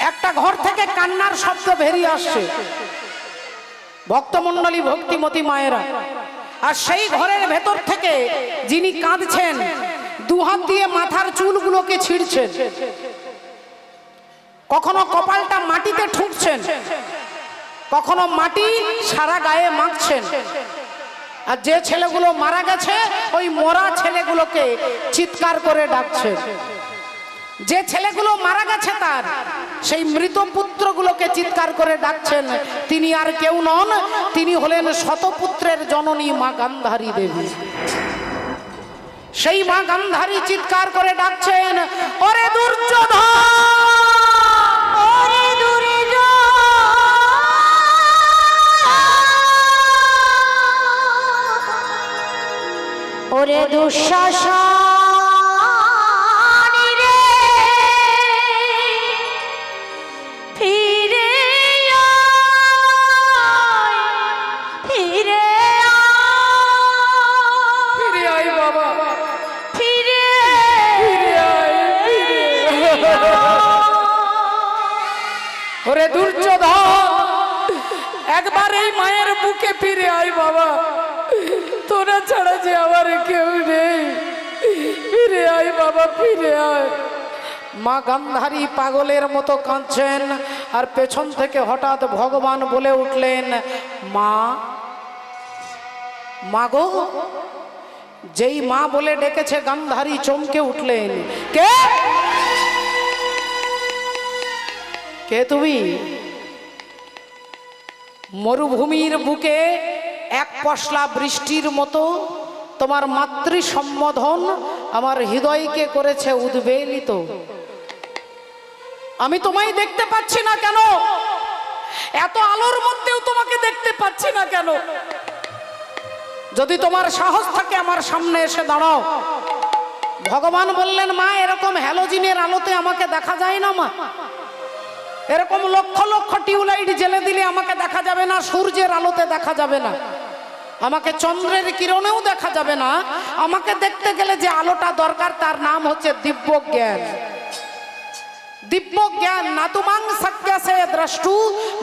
একটা ঘর থেকে কান্নার শব্দ বেরিয়ে আসছে, ভক্তমণ্ডলী ভক্তিমতী মায়েরা। আর সেই ঘরের ভেতর থেকে যিনি কাঁদছেন দুহাত দিয়ে মাথার চুলগুলোকে ছিঁড়ছেন, কখনো কপালটা মাটিতে ঠুকছেন, কখনো মাটি সারা গায়ে মাখছেন। আর যে ছেলেগুলো মারা গেছে ওই মরা ছেলেগুলোকে চিৎকার করে ডাকছেন। যে ছেলেগুলো মারা গেছে তার সেই মৃত পুত্রগুলোকে চিৎকার করে ডাকছেন। তিনি আর কেউ নন, তিনি হলেন শতপুত্রের জননী মা গান্ধারী দেবী। সেই মা গান্ধারী চিৎকার করে ডাকছেন, ওরে দুর্যোধন, ওরে দুর্যোধন, ওরে দুঃশাসন রে, ফিরে আয়, ফিরে ফিরে আয় বাবা, ফিরে ফিরে আয়, ফিরে আয়। ওরে দুর্যোধন, একবার এই মায়ের বুকে ফিরে আয় বাবা, তোরা ছাড়া যে আমার কেউ নেই। ফিরে আয় বাবা, ফিরে আয়। মা গান্ধারী পাগলের মতো কাঁদছেন। আর পেছন থেকে হঠাৎ ভগবান বলে উঠলেন, মা, মাগো। যেই মা বলে ডেকেছে গান্ধারী চমকে উঠলেন। কে? কে তুমি? মরুভূমির বুকে এক পশলা বৃষ্টির মতো তোমার মাতৃ সম্বোধন আমার হৃদয়কে করেছে উদ্বেলিত। আমি তোমায় দেখতে পাচ্ছি না কেন? এত আলোর মধ্যেও তোমাকে দেখতে পাচ্ছি না কেন? যদি তোমার সাহস থাকে আমার সামনে এসে দাঁড়াও। ভগবান বললেন, মা, এরকম হ্যালোজিনের আলোতে আমাকে দেখা যায় না মা। এরকম লক্ষ লক্ষ টিউবলাইট জ্বেলে দিলে আমাকে দেখা যাবে না, সূর্যের আলোতে দেখা যাবে না, আমাকে চন্দ্রের কিরণেও দেখা যাবে না। আমাকে দেখতে গেলে যে আলোটা দরকার তার নাম হচ্ছে দিব্য জ্ঞান। দিব্য জ্ঞান না তুমাং সক্যসে দ্রষ্টু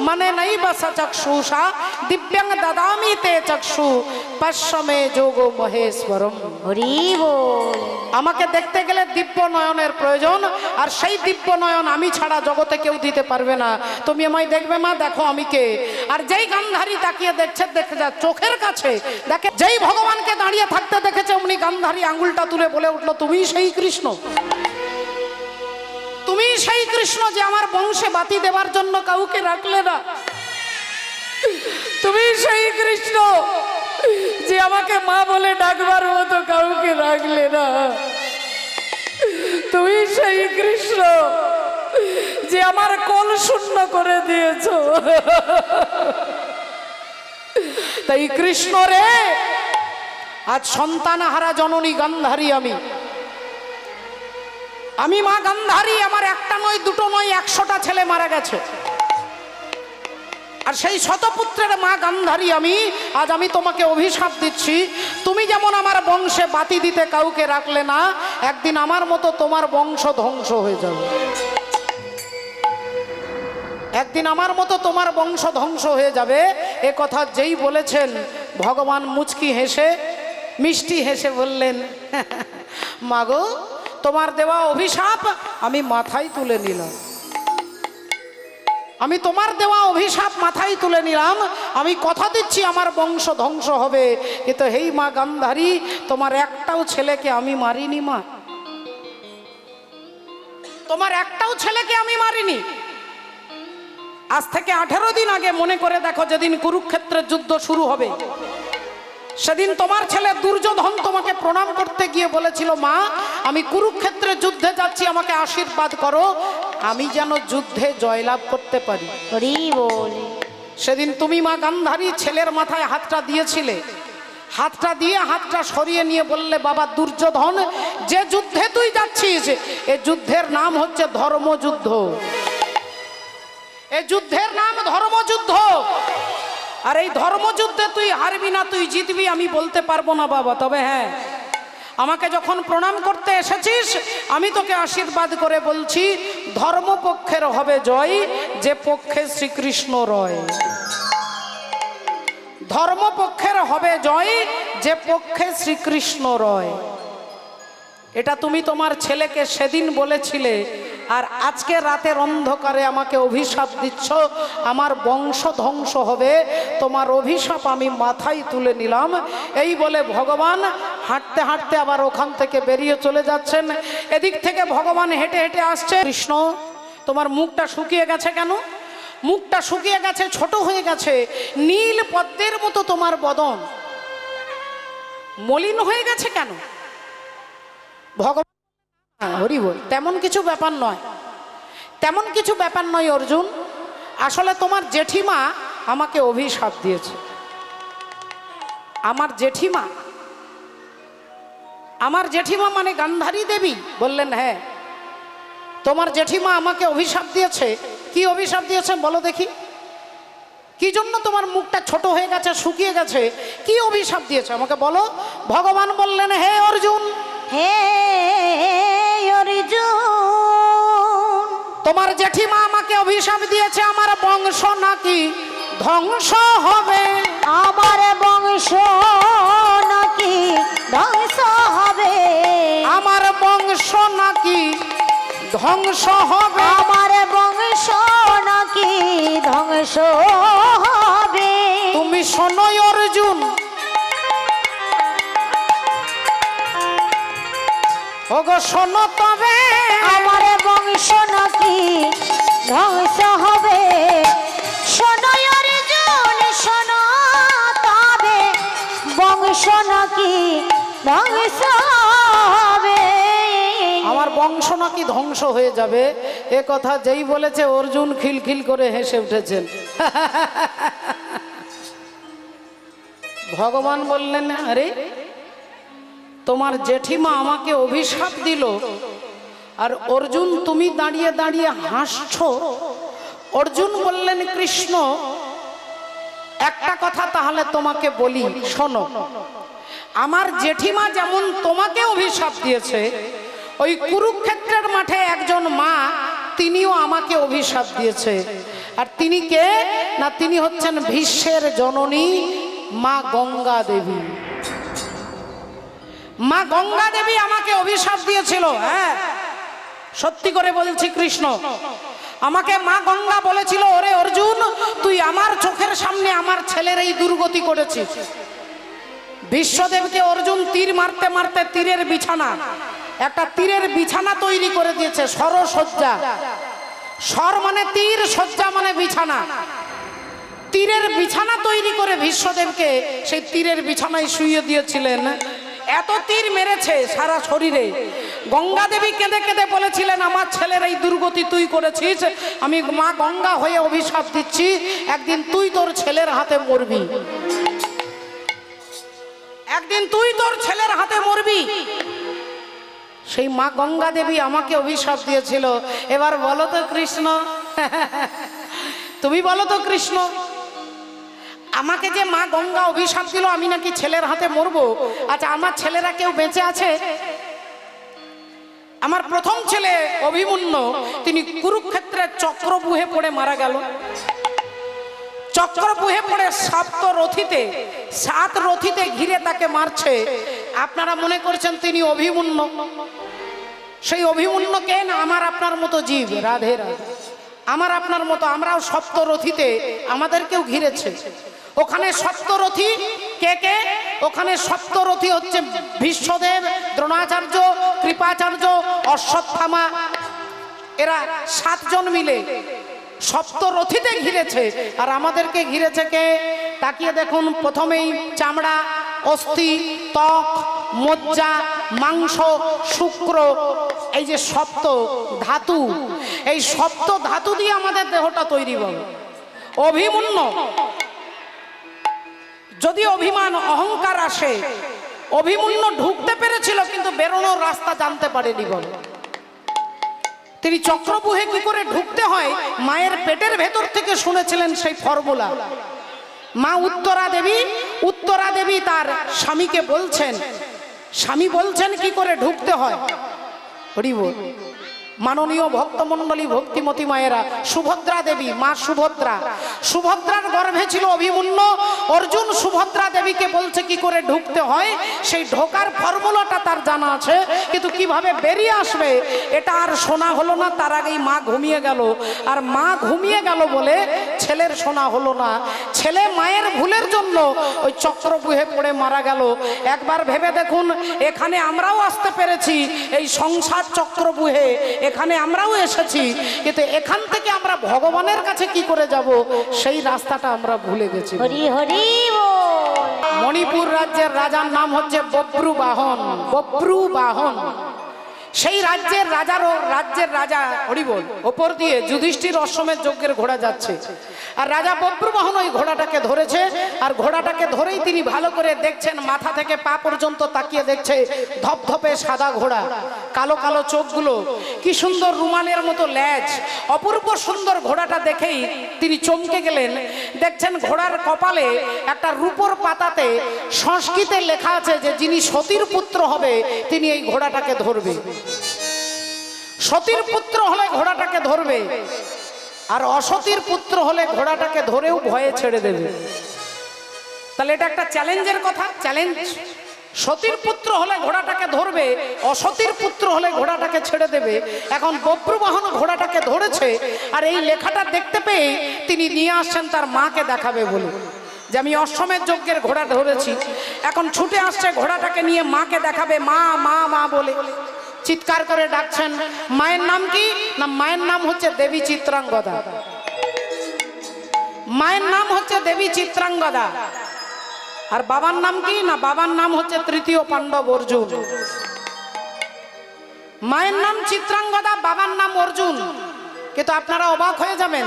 মানে নাই বস চক্ষুষা দিব্যাং দদামি তে চক্ষু পশ্যমে যোগো মহেশ্বরম। হরি বল। আমাকে দেখতে গেলে দিব্য নয়নের প্রয়োজন, আর সেই দিব্য নয়ন আমি ছাড়া জগতে কেউ দিতে পারবে না। তুমি আমায় দেখবে মা, দেখো আমি কে। আর যেই গান্ধারী তাকিয়ে দেখছে, দেখে যা চোখের কাছে দেখে, যেই ভগবানকে দাঁড়িয়ে থাকতে দেখেছে অমনি গান্ধারী আঙ্গুলটা তুলে বলে উঠলো, তুমি সেই কৃষ্ণ, তুমি সেই কৃষ্ণ যে আমার বংশে বাতি দেবার জন্য কাউকে রাখলে না। তুমি সেই কৃষ্ণ যে আমাকে মা বলে ডাকবার মতো কাউকে রাখলে না। তুমি সেই কৃষ্ণ যে আমার কোল শূন্য করে দিয়েছো। তাই কৃষ্ণ রে, আজ সন্তানহারা জননী গান্ধারী আমি মা গান্ধারী। আমার একটা নয়, দুটো নয়, 100টা ছেলে মারা গেছে। আর সেই শতপুত্রের মা গান্ধারী আজ আমি তোমাকে অভিশাপ দিচ্ছি। তুমি যেমন আমার বংশে বাতি দিতে কাউকে রাখলে না, একদিন আমার মতো তোমার বংশ ধ্বংস হয়ে যাবে। একদিন আমার মতো তোমার বংশ ধ্বংস হয়ে যাবে। এ কথা যেই বলেছেন ভগবান মুচকি হেসে, মিষ্টি হেসে বললেন, মাগো, তোমার দেওয়া অভিশাপ আমি মাথায় তুলে নিলাম। আমি তোমার দেওয়া অভিশাপ মাথায় তুলে নিলাম। আমি কথা দিচ্ছি আমার বংশ ধ্বংস হবে, কিন্তু হেই মা গান্ধারী, তোমার একটাও ছেলেকে আমি মারিনি মা। তোমার একটাও ছেলেকে আমি মারিনি। আজ থেকে 18 দিন আগে মনে করে দেখো, যেদিন কুরুক্ষেত্রের যুদ্ধ শুরু হবে, সেদিন তোমার ছেলে দুর্যোধন তোমাকে প্রণাম করতে গিয়ে বলেছিল, মা, আমি কুরুক্ষেত্রের যুদ্ধে যাচ্ছি, আমাকে আশীর্বাদ করো, আমি যেন যুদ্ধে জয়লাভ করতে পারি। হরি বল। সেদিন তুমি মা গান্ধারী ছেলের মাথায় হাতটা দিয়েছিলে। হাতটা দিয়ে হাতটা সরিয়ে নিয়ে বললে, বাবা দুর্যোধন, যে যুদ্ধে তুই যাচ্ছিস এ যুদ্ধের নাম হচ্ছে ধর্মযুদ্ধ। এই যুদ্ধের নাম ধর্মযুদ্ধ। আর এই ধর্মযুদ্ধে তুই হারবি না, তুই জিতবি আমি বলতে পারবো না বাবা। তবে হ্যাঁ, আমাকে যখন প্রণাম করতে এসেছিস আমি তোকে আশীর্বাদ করে বলছি, ধর্মপক্ষের হবে জয়, যে পক্ষে শ্রীকৃষ্ণ রয়। ধর্মপক্ষের হবে জয়, যে পক্ষে শ্রীকৃষ্ণ রয়। এটা তুমি তোমার ছেলেকে সেদিন বলেছিলে, আর আজকে রাতের অন্ধকারে আমাকে অভিশাপ দিচ্ছ, আমার বংশ ধ্বংস হবে। তোমার অভিশাপ আমি মাথায় তুলে নিলাম। এই বলে ভগবান হাঁটতে হাঁটতে আবার ওখান থেকে বেরিয়ে চলে যাচ্ছেন। এদিক থেকে ভগবান হেঁটে হেঁটে আসছে। কৃষ্ণ, তোমার মুখটা শুকিয়ে গেছে কেন? মুখটা শুকিয়ে গেছে, ছোট হয়ে গেছে, নীল পদ্মের মতো তোমার বদন মলিন হয়ে গেছে কেন? ভগবান হরি বল, তেমন কিছু ব্যাপার নয়, তেমন কিছু ব্যাপার নয় অর্জুন। আসলে তোমার জেঠিমা আমাকে অভিশাপ দিয়েছে। আমার জেঠিমা, আমার জেঠিমা মানে গান্ধারী দেবী? বললেন হ্যাঁ। তোমার জেঠিমা আমাকে অভিশাপ দিয়েছে। কি অভিশাপ দিয়েছে বলো দেখি? কি জন্য তোমার মুখটা ছোট হয়ে গেছে, শুকিয়ে গেছে? কি অভিশাপ দিয়েছে আমাকে বলো। ভগবান বললেন, হে অর্জুন, হে অর্জুন, তোমার জেঠিমা আমাকে অভিশাপ দিয়েছে আমার বংশ নাকি ধ্বংস হবে। আমার বংশ নাকি ধ্বংস হবে। আমার বংশ নাকি ধ্বংস হবে। আমার বংশ নাকি ধ্বংস হবে। তুমি শোনো অর্জুন, ওগো শোনো তবে, আমার বংশ নাকি ধ্বংস হবে। শোনো অর্জুন, শোনো তবে, বংশ নাকি ধ্বংস হবে। আমার বংশ নাকি ধ্বংস হয়ে যাবে। এ কথা যেই বলেছে অর্জুন খিলখিল করে হেসে উঠেছেন। ভগবান বললেন, আরে তোমার জেঠিমা আমাকে অভিশাপ দিল, আর অর্জুন তুমি দাঁড়িয়ে দাঁড়িয়ে হাসছো। অর্জুন বললেন, কৃষ্ণ একটা কথা তাহলে তোমাকে বলি, শোনো। আমার জেঠিমা যেমন তোমাকে অভিশাপ দিয়েছে, ওই কুরুক্ষেত্রের মাঠে একজন মা, তিনিও আমাকে অভিশাপ দিয়েছে। আর তিনি কে না, তিনি হচ্ছেন ভীষ্মের জননী মা গঙ্গা দেবী। মা গঙ্গা দেবী আমাকে অভিশাপ দিয়েছিল। হ্যাঁ, সত্যি করে বলছি কৃষ্ণ, আমাকে মা গঙ্গা বলেছিল, ওরে অর্জুন, তুই আমার চোখের সামনে আমার ছেলের এই দুর্গতি করেছিস। বিশ্বদেবকে অর্জুন তীর মারতে মারতে তীরের বিছানা, একটা তীরের বিছানা তৈরি করে দিয়েছে, সরসজ্জা। সর মানে তীর, সজ্জা মানে বিছানা। তীরের বিছানা তৈরি করে বিশ্বদেবকে সেই তীরের বিছানায় শুইয়ে দিয়েছিলেন। এত তীর মেরেছে সারা শরীরে। গঙ্গা দেবী কেঁদে কেঁদে বলেছিলেন, আমার ছেলের এই দুর্গতি তুই করেছিস, আমি মা গঙ্গা হয়ে অভিশাপ দিচ্ছি, একদিন তুই তোর ছেলের হাতে মরবি, একদিন তুই তোর ছেলের হাতে মরবি। সেই মা গঙ্গা দেবী আমাকে অভিশাপ দিয়েছিল। এবার বলো তো কৃষ্ণ, তুমি বলো তো কৃষ্ণ, আমাকে যে মা গঙ্গা অভিশাপ দিল আমি নাকি ছেলের হাতে মরবো। আচ্ছা, আমার ছেলেরা কেউ বেঁচে আছে? আমার প্রথম ছেলে অভিমন্যু, তিনি কুরুক্ষেত্রের চক্রবুহে পড়ে মারা গেল। চক্রবুহে পড়ে সাত রথিতে ঘিরে তাকে মারছে। আপনারা মনে করছেন তিনি অভিমন্যু? সেই অভিমন্যু কে না, আমার আপনার মতো জীব। রাধে রাধে। আমার আপনার মতো, আমরাও সপ্তরথীতে আমাদেরকেও ঘিরেছে। ওখানে সপ্তরথী কে কে? ওখানে সপ্তরথী হচ্ছে ভীষ্মদেব, দ্রোণাচার্য, কৃপাচার্য, অশ্বত্থামা, এরা 7 জন মিলে সপ্তরথীতে ঘিরেছে। আর আমাদেরকে ঘিরেছে কে? তাকিয়ে দেখুন, প্রথমেই চামড়া, অস্থি, ত্বক, মজ্জা, মাংস, শুক্র, এই যে সপ্ত ধাতু, এই সপ্ত ধাতু দিয়ে আমাদের দেহটা তৈরি হবে। অভিমন্যু যদি অভিমান অহংকার আসে, অভিমন্যু ঢুকতে পেরেছিল কিন্তু বেরোনোর রাস্তা জানতে পারেনি। বল, তিনি চক্রবুহে কি করে ঢুকতে হয় মায়ের পেটের ভেতর থেকে শুনেছিলেন সেই ফর্মুলা। মা উত্তরা দেবী তার স্বামীকে বলছেন স্বামী বলছেন কি করে ঢুকতে হয়। হরি বল। মাননীয় ভক্তমণ্ডলী, ভক্তিমতী মায়েরা, সুভদ্রা দেবী, মা সুভদ্রা, সুভদ্রার গর্ভে ছিল অভিমন্যু। অর্জুন সুভদ্রা দেবীকে বলছে কি করে ঢুকতে হয়, সেই ঢোকার ফর্মুলাটা তার জানা আছে, কিন্তু কিভাবে বেরিয়ে আসবে এটা আর শোনা হলো না। তার আগেই মা ঘুমিয়ে গেল, আর মা ঘুমিয়ে গেল বলে ছেলের শোনা হলো না। ছেলে মায়ের ভুলের জন্য ওই চক্রব্যূহে পড়ে মারা গেল। একবার ভেবে দেখুন, এখানে আমরাও আসতে পেরেছি, এই সংসার চক্রব্যূহে এখানে আমরাও এসেছি, কিন্তু এখান থেকে আমরা ভগবানের কাছে কি করে যাব সেই রাস্তাটা আমরা ভুলে গেছি। হরি হরি বল। মণিপুর রাজ্যের রাজার নাম হচ্ছে বব্রুবাহন। বব্রুবাহন সেই রাজ্যের রাজা হরি বল। ওপর দিয়ে যুধিষ্ঠির অশ্বমেধ যজ্ঞের ঘোড়া যাচ্ছে, আর রাজা বব্রুবাহন ওই ঘোড়াটাকে ধরেছে, আর ঘোড়াটাকে ধরেই তিনি ভালো করে দেখছেন, মাথা থেকে পা পর্যন্ত তাকিয়ে দেখছে, ধপধপে সাদা ঘোড়া, কালো কালো চোখগুলো, কি সুন্দর রুমালের মতো লেজ, অপূর্ব সুন্দর ঘোড়াটা দেখেই তিনি চমকে গেলেন। দেখছেন ঘোড়ার কপালে একটা রূপোর পাতাতে সংস্কৃতে লেখা আছে যে যিনি সতীর পুত্র হবে তিনি এই ঘোড়াটাকে ধরবে। সতীর পুত্র হলে ঘোড়াটাকে ধরবে, আর অসতীর পুত্র হলে ঘোড়াটাকে ধরেও ভয়ে ছেড়ে দেবে। তাহলে এটা একটা চ্যালেঞ্জের কথা, চ্যালেঞ্জ। সতীর পুত্র হলে ঘোড়াটাকে ধরবে, অসতীর পুত্র হলে ঘোড়াটাকে ছেড়ে দেবে। এখন বব্রুবাহন ঘোড়াটাকে ধরেছে, আর এই লেখাটা দেখতে পেয়ে তিনি নিয়ে আসছেন তার মাকে দেখাবে বলে, যে আমি অশ্বমেধ যজ্ঞের ঘোড়া ধরেছি। এখন ছুটে আসছে ঘোড়াটাকে নিয়ে মাকে দেখাবে, মা মা মা বলে চিৎকার করে ডাকছেন। মায়ের নাম কি না, মায়ের নাম হচ্ছে দেবী চিত্রাঙ্গদা। মায়ের নাম হচ্ছে দেবী চিত্রাঙ্গদা। আর বাবার নাম কি না, বাবার নাম হচ্ছে তৃতীয় পাণ্ডব অর্জুন। মায়ের নাম চিত্রাঙ্গদা, বাবার নাম অর্জুন। কিন্তু আপনারা অবাক হয়ে যাবেন,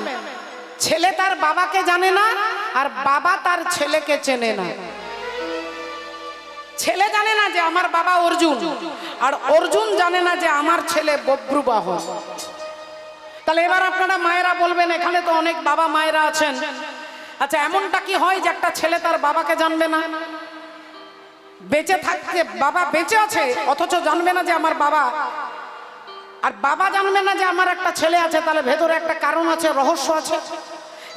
ছেলে তার বাবাকে জানে না, আর বাবা তার ছেলেকে চেনে না। ছেলে জানে না যে আমার বাবা অর্জুন, আর অর্জুন জানে না যে আমার ছেলে বব্রুবাহন। তাহলে এবার আপনারা মায়েরা বলবেন, এখানে তো অনেক বাবা মায়েরা আছেন, আচ্ছা এমনটা কি হয় যে একটা ছেলে তার বাবাকে জানবে না? বেঁচে থাকতে বাবা বেঁচে আছে অথচ জানবে না যে আমার বাবা, আর বাবা জানবে না যে আমার একটা ছেলে আছে, তাহলে ভেতরে একটা কারণ আছে, রহস্য আছে।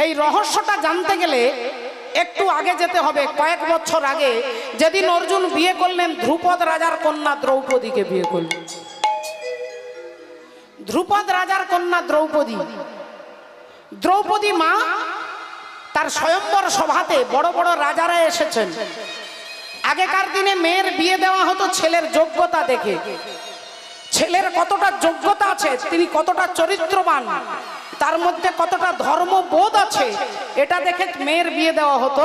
এই রহস্যটা জানতে গেলে একটু আগে যেতে হবে, কয়েক বছর আগে, যেদিন অর্জুন বিয়ে করলেন ধ্রুপদ রাজার কন্যা দ্রৌপদীকে বিয়ে করলেন। ধ্রুপদ রাজার কন্যা দ্রৌপদী, দ্রৌপদী মা তার স্বয়ম্বর সভাতে বড় বড় রাজারা এসেছেন। আগেকার দিনে মেয়ের বিয়ে দেওয়া হতো ছেলের যোগ্যতা দেখে, ছেলের কতটা যোগ্যতা আছে, তিনি কতটা চরিত্রবান, তার মধ্যে কতটা ধর্মবোধ আছে, এটা দেখে মেয়ের বিয়ে দেওয়া হতো।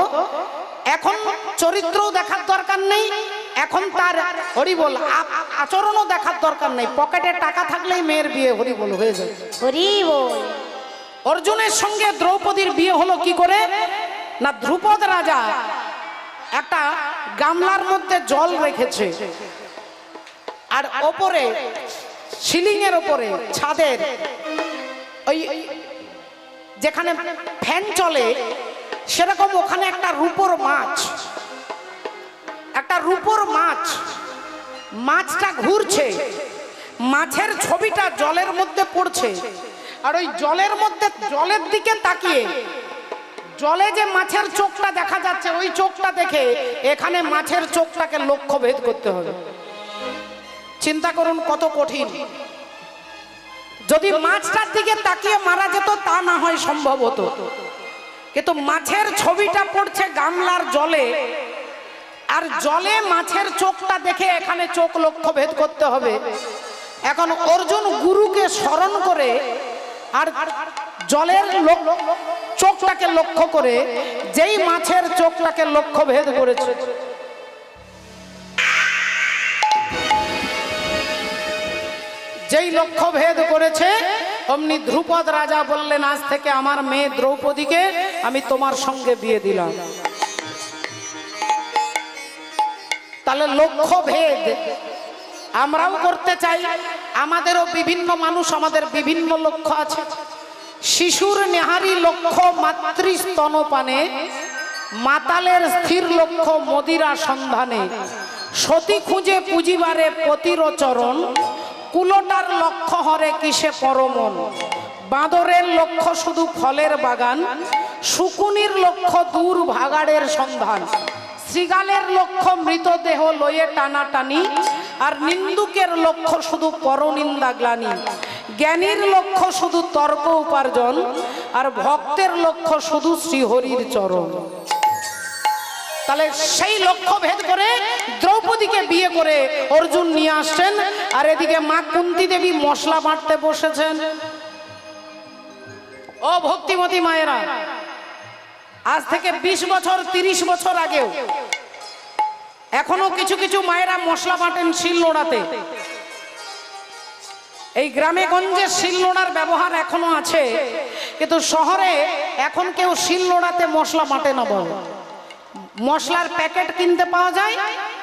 এখন চরিত্রও দেখার দরকার নেই, এখন তার হরিবল আচরণও দেখার দরকার নেই, পকেটে টাকা থাকলেই মেয়ের বিয়ে হরিবল হয়ে যায়। হরিবল। অর্জুনের সঙ্গে দ্রৌপদীর বিয়ে হলো কি করে না, ধ্রুপদ রাজা একটা গামলার মধ্যে জল রেখেছে, আর ওপরে সিলিং এর ওপরে ছাদের ওই যেখানে ফ্যান চলে সেরকম ওখানে একটা রূপোর মাছ, একটা রূপোর মাছ, মাছটা ঘুরছে, মাছের ছবিটা জলের মধ্যে পড়ছে, আর ওই জলের মধ্যে জলের দিকে তাকিয়ে জলে যে মাছের চোখটা দেখা যাচ্ছে ওই চোখটা দেখে এখানে মাছের চোখটাকে লক্ষ্য ভেদ করতে হবে। চিন্তা করুন কত কঠিন। যদি মাছটার দিকে তাকিয়ে মারা যেত তা না হয় সম্ভব হতো, কিন্তু মাছের ছবিটা পড়ছে গামলার জলে, আর জলে মাছের চোখটা দেখে এখানে চোখ লক্ষ্য ভেদ করতে হবে। এখন অর্জুন গুরুকে স্মরণ করে আর জলের চোখটাকে লক্ষ্য করে যেই মাছের চোখটাকে লক্ষ্য ভেদ করেছে, যেই লক্ষ্য ভেদ করেছে, অমনি ধ্রুপদ রাজা বললেন, আজ থেকে আমার মেয়ে দ্রৌপদীকে আমি তোমার সঙ্গে বিয়ে দিলাম। তাহলে লক্ষ্য ভেদ আমরাও করতে চাই, আমাদেরও বিভিন্ন মানুষ, আমাদের বিভিন্ন লক্ষ্য আছে। শিশুর নেহারি লক্ষ্য মাতৃস্তনপানে, মাতালের স্থির লক্ষ্য মদিরা সন্ধানে। সতী খুঁজে পুজিবারে পতির চরণ, কুলোটার লক্ষ্য হরে কিসে পরমন। বাঁদরের লক্ষ্য শুধু ফলের বাগান, শুকুনির লক্ষ্য দূর ভাগাড়ের সন্ধান। শৃগালের লক্ষ্য মৃতদেহ লয়ে টানাটানি, আর নিন্দুকের লক্ষ্য শুধু পরনিন্দা গ্লানি। জ্ঞানীর লক্ষ্য শুধু তর্ক উপার্জন, আর ভক্তের লক্ষ্য শুধু শ্রীহরির চরণ। তাহলে সেই লক্ষ্য ভেদ করে দ্রৌপদীকে বিয়ে করে অর্জুন নিয়ে আসছেন, আর এদিকে মা কুন্তী দেবী মশলা বাঁটতে বসেছেন। ও ভক্তিমতী মায়েরা, আজ থেকে 20 বছর 30 বছর আগেও এখনো কিছু কিছু মায়েরা মশলা বাটেন শিলনোড়াতে। এই গ্রামে গঞ্জে শিলনোড়ার ব্যবহার এখনো আছে, কিন্তু শহরে এখন কেউ শিলনোড়াতে মশলা বাটে না। বল, মশলার প্যাকেট কিনতে পাওয়া যায়,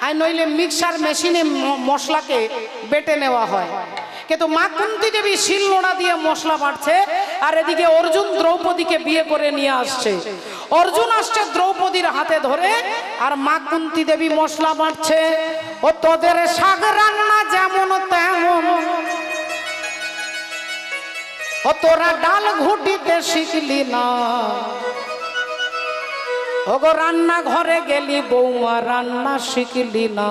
আর নইলে মিক্সার মেশিনে মশলাকে বেটে নেওয়া হয়। কিন্তু মা কুন্তী দেবী শিলনোড়া দিয়ে মশলা বাটছে, আর এদিকে অর্জুন দ্রৌপদীকে বিয়ে করে নিয়ে আসছে। অর্জুন আসছে দ্রৌপদীর হাতে ধরে, আর মা কুন্তী দেবী মশলা বাটছে। ও তোদের শাক রান্না যেমন তেমন, ও তোরা ডাল ঘুটিতে শিখলি না। ওগো রান্না ঘরে গেলি বৌমা, রান্না শিখলি না।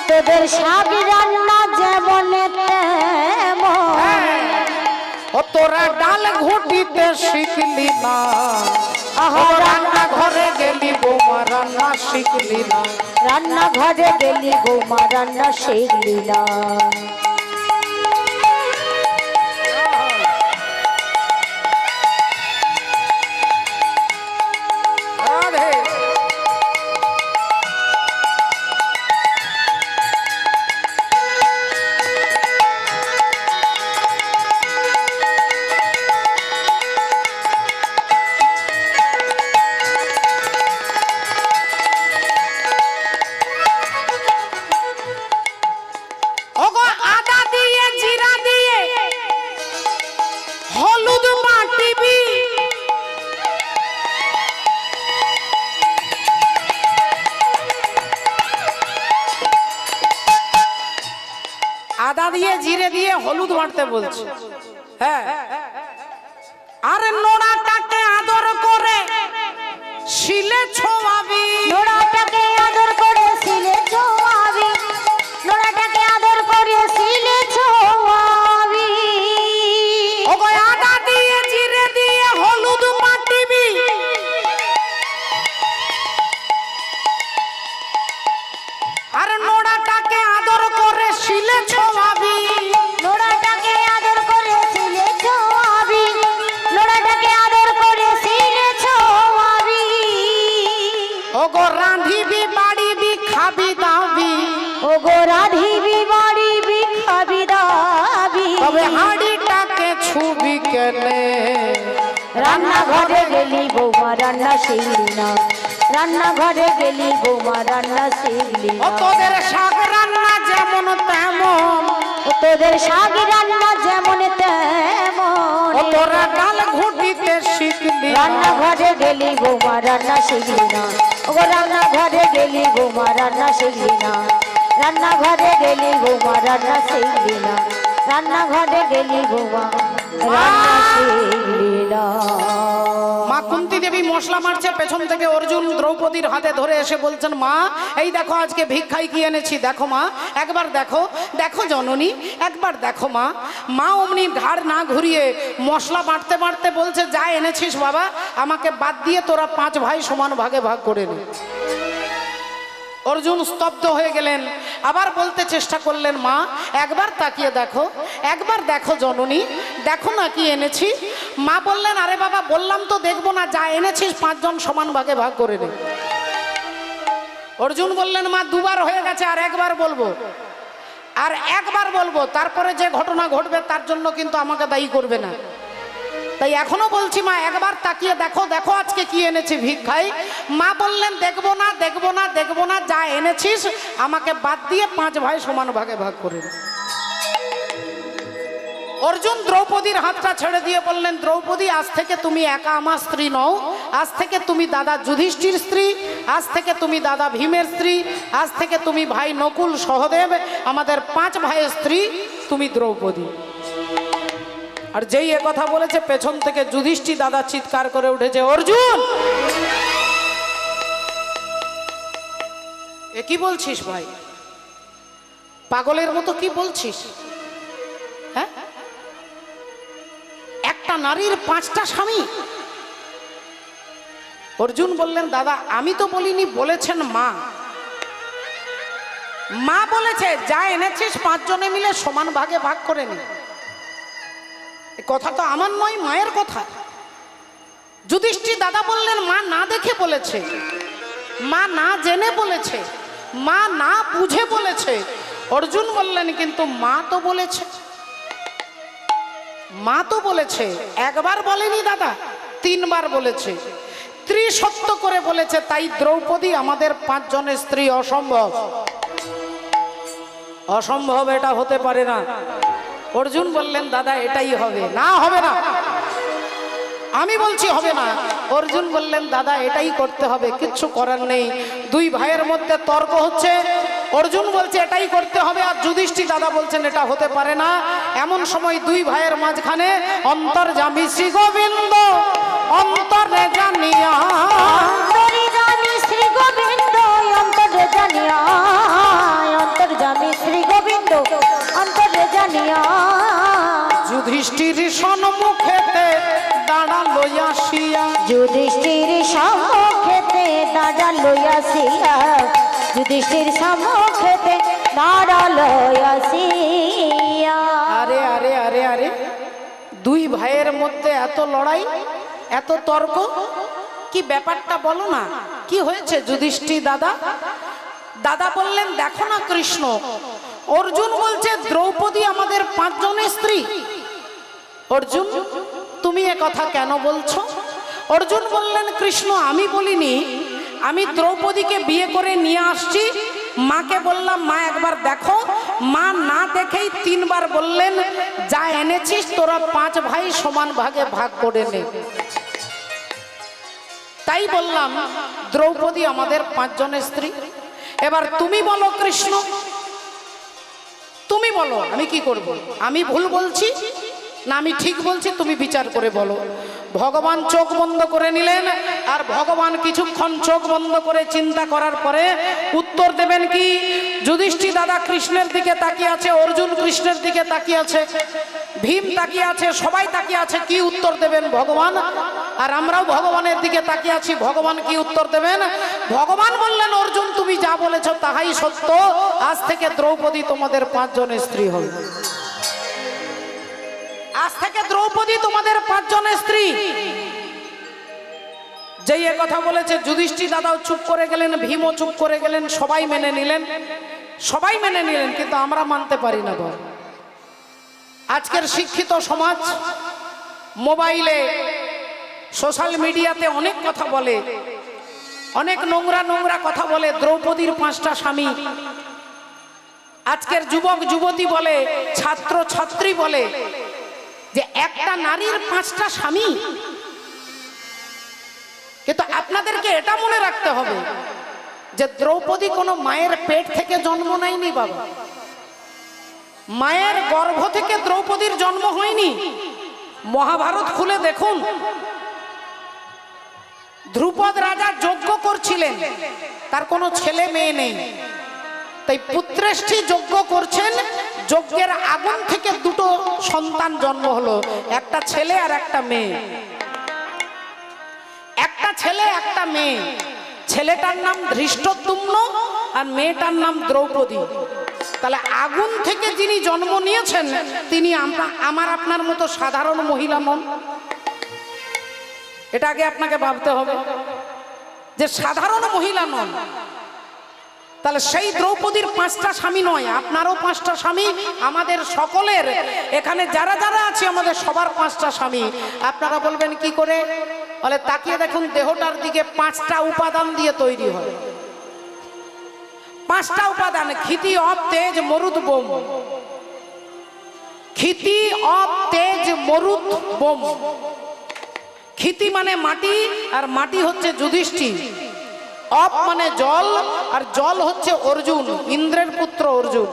তোদের শাক রান্না যেমন তেমন, ও তোরা ডাল ঘুটিতে শিখলি না। রান্না ঘরে গেলি বৌমা, রান্না শিখলি না। রান্না ঘরে গেলি বৌমা, রান্না শিখলি না। আদা দিয়ে জিরে দিয়ে হলুদ বাটতে বলছে। হ্যাঁ, আরে নোড়াটাকে আদর করে শিলে ছোঁয়াবি। নোড়াটাকে আদর করে শিলে ছোঁয়াবি। নোড়াটাকে আদর করে শিলে ছোঁয়াবি। ওগো আদা দিয়ে জিরে দিয়ে হলুদ বাটিবি। আর নোড়াটাকে আদর করে শিলে ছোঁয়াবি। নোড়াটাকে আদর করে শিলে ছোঁয়াবি। নোড়াটাকে আদর করে শিলে ছোঁয়াবি। ওগো রাঁধিবি বাড়িবি খাবি দাবি। ওগো রাঁধিবি বাড়িবি খাবি দাবি। তবে হাঁড়িটাকে ছুবি কেনে। রান্না ঘরে গেলি বৌমা, রান্না শিখলি না। রান্না ঘরে গেলি বৌমা, রান্না শিখলি ও না। তোদের শাক রান্না যেমন তেমন, ও তোদের শাক রান্না যেমন তেমন, ও তোরা ডাল ঘুটিতে শিখলি না। রান্না ঘরে গেলি বৌমা, রান্না শিখলি না। ওগো রান্না ঘরে গেলি বৌমা, রান্না শিখলি না। রান্না ঘরে গেলি বৌমা, রান্না শিখলি না। রান্না ঘরে গেলি বৌমা, রান্না শিখলি না। মা কুন্তী দেবী মশলা মারছে, পেছন থেকে অর্জুন দ্রৌপদীর হাতে ধরে এসে বলছেন, মা এই দেখো আজকে ভিক্ষাই কি এনেছি, দেখো মা একবার দেখো। দেখো জননী একবার দেখো মা। মা অমনি ঘাড় না ঘুরিয়ে মশলা বাটতে বাটতে বলছে, যা এনেছিস বাবা আমাকে বাদ দিয়ে তোরা 5 ভাই সমান ভাগে ভাগ করে নে। অর্জুন স্তব্ধ হয়ে গেলেন, আবার বলতে চেষ্টা করলেন, মা একবার তাকিয়ে দেখো, একবার দেখো জননী, দেখো না কি এনেছি। মা বললেন, আরে বাবা বললাম তো দেখবো না, যা এনেছিস 5 জন সমান ভাগে ভাগ করে নে। অর্জুন বললেন, মা দুবার হয়ে গেছে, আর একবার বলবো, আর একবার বলবো, তারপরে যে ঘটনা ঘটবে তার জন্য কিন্তু আমাকে দায়ী করবে না। তাই এখনো বলছি মা একবার তাকিয়ে দেখো, দেখো আজকে কি এনেছি ভিক্ষাই। মা বললেন, দেখবো না দেখবো না দেখবো না, যা এনেছিস আমাকে বাদ দিয়ে 5 ভাই সমান ভাগে ভাগ করে নে। অর্জুন দ্রৌপদীর হাতটা ছেড়ে দিয়ে বললেন, দ্রৌপদী আজ থেকে তুমি একা আমার স্ত্রী নও, আজ থেকে তুমি দাদা যুধিষ্ঠির স্ত্রী, আজ থেকে তুমি দাদা ভীমের স্ত্রী, আজ থেকে তুমি ভাই নকুল সহদেব, আমাদের 5 ভাইয়ের স্ত্রী তুমি দ্রৌপদী। আর যেই এ কথা বলেছে পেছন থেকে যুধিষ্ঠির দাদা চিৎকার করে উঠেছে, অর্জুন এ কি বলছিস ভাই, পাগলের মতো কি বলছিস? হ্যাঁ, একটা নারীর 5টা স্বামী? অর্জুন বললেন, দাদা আমি তো বলিনি, বলেছেন মা। মা বলেছে যা এনেছিস 5 জনে মিলে সমান ভাগে ভাগ করে নে। কথা তো আমার নয়, মায়ের কথা। যুধিষ্ঠির দাদা বললেন, মা না দেখে বলেছে, মা না জেনে বলেছে, মা না বুঝে বলেছে। অর্জুন বললেন, কিন্তু মা তো বলেছে, মা তো বলেছে, একবার বলেনি দাদা, 3 বার বলেছে, ত্রিসত্য করে বলেছে। তাই দ্রৌপদী আমাদের 5 জনের স্ত্রী। অসম্ভব, অসম্ভব, এটা হতে পারে না। অর্জুন বললেন, দাদা এটাই হবে। না হবে না, আমি বলছি হবে না। অর্জুন বললেন, দাদা এটাই করতে হবে, কিচ্ছু করার নেই। 2 ভাইয়ের মধ্যে তর্ক হচ্ছে, অর্জুন বলছে এটাই করতে হবে, আর যুধিষ্ঠির দাদা বলছেন এটা হতে পারে না। এমন সময় 2 ভাইয়ের মাঝখানে অন্তর্যামী শ্রী গোবিন্দ অন্তরে জানিয়া, অন্তর্যামী শ্রী গোবিন্দ অন্তরে জানিয়া, অন্তর্যামী শ্রী গোবিন্দ অন্তরে জানিয়া, যুধিষ্ঠির সম্মুখেতে দাঁড়ালো আসিয়া, যুধিষ্ঠির সম্মুখেতে দাঁড়ালো আসিয়া, যুধিষ্ঠির সম্মুখেতে দাঁড়ালো আসিয়া। আরে আরে আরে আরে, 2 ভাইয়ের মধ্যে এত লড়াই, এত তর্ক, কি ব্যাপারটা বলো না, কি হয়েছে যুধিষ্ঠির দাদা? দাদা বললেন, দেখো না কৃষ্ণ। অর্জুন বলছে দ্রৌপদী আমাদের 5 জনের স্ত্রী। অর্জুন তুমি এ কথা কেন বলছো? অর্জুন বললেন, কৃষ্ণ আমি বলিনি, আমি দ্রৌপদীকে বিয়ে করে নিয়ে আসছি, মাকে বললাম মা একবার দেখো, মা না দেখেই 3 বার বললেন যা এনেছিস তোরা 5 ভাই সমান ভাগে ভাগ করে নে। তাই বললাম দ্রৌপদী আমাদের 5 জনের স্ত্রী। এবার তুমি বলো কৃষ্ণ, তুমি বলো আমি কি করব? আমি ভুল বলছি না আমি ঠিক বলছি, তুমি বিচার করে বলো। ভগবান চোখ বন্ধ করে নিলেন, আর ভগবান কিছুক্ষণ চোখ বন্ধ করে চিন্তা করার পরে উত্তর দেবেন কি? যুধিষ্ঠির দাদা কৃষ্ণের দিকে তাকিয়ে আছে, অর্জুন কৃষ্ণের দিকে তাকিয়ে আছে, ভীম তাকিয়ে আছে, সবাই তাকিয়ে আছে, কি উত্তর দেবেন ভগবান? আর আমরাও ভগবানের দিকে তাকিয়ে আছি, ভগবান কি উত্তর দেবেন? ভগবান বললেন, অর্জুন তুমি যা বলেছ তাহাই সত্য, আজ থেকে দ্রৌপদী তোমাদের 5 জনের স্ত্রী হবে। আজ থেকে দ্রৌপদী তোমাদের 5 জনের স্ত্রী। যেই এ কথা বলেছে যুধিষ্ঠির দাদাও চুপ করে গেলেন, ভীমও চুপ করে গেলেন, সবাই মেনে নিলেন, সবাই মেনে নিলেন, কিন্তু আমরা মানতে পারি না। বল আজকের শিক্ষিত সমাজ মোবাইলে সোশ্যাল মিডিয়াতে অনেক কথা বলে, অনেক নোংরা নোংরা কথা বলে। দ্রৌপদীর 5টা স্বামী। আজকের যুবক যুবতী বলে, ছাত্র ছাত্রী বলে যে একটা নারীর 5টা স্বামী। কিন্তু আপনাদেরকে এটা মনে রাখতে হবে যে দ্রৌপদী কোনো মায়ের পেট থেকে জন্ম নেয়নি বাবা, মায়ের গর্ভ থেকে দ্রৌপদীর জন্ম হয়নি। মহাভারত খুলে দেখুন, ধ্রুপদ রাজা যজ্ঞ করছিলেন, তার কোনো ছেলে মেয়ে নেই, তাই পুত্রেষ্ঠী যজ্ঞ করছেন, যজ্ঞের আগুন থেকে 2টো সন্তান জন্ম হলো, একটা ছেলে আর একটা মেয়ে। একটা ছেলে একটা মেয়ে। ছেলেটার নাম ধৃষ্টদ্যুম্ন, আর মেয়েটার নাম দ্রৌপদী। তাহলে আগুন থেকে যিনি জন্ম নিয়েছেন তিনি আমার আপনার মতো সাধারণ মহিলা নন। এটা আগে আপনাকে ভাবতে হবে যে সাধারণ মহিলা নন। তাহলে সেই দ্রৌপদীর 5টা স্বামী নয়, আপনারও 5টা স্বামী, আমাদের সকলের এখানে যারা যারা আছে আমাদের সবার 5টা স্বামী। আপনারা বলবেন কি করে? বলে তাকিয়ে দেখুন দেহটার দিকে 5টা উপাদান দিয়ে তৈরি হয়। 5টা উপাদান: ক্ষিতি, অপ, তেজ, মরুত, বোম। ক্ষিতি, অপ, তেজ, মরুত, বোম। ক্ষিতি মানে মাটি, আর মাটি হচ্ছে যুধিষ্ঠির। অপ মানে জল, আর জল হচ্ছে অর্জুন, ইন্দ্রের পুত্র অর্জুন।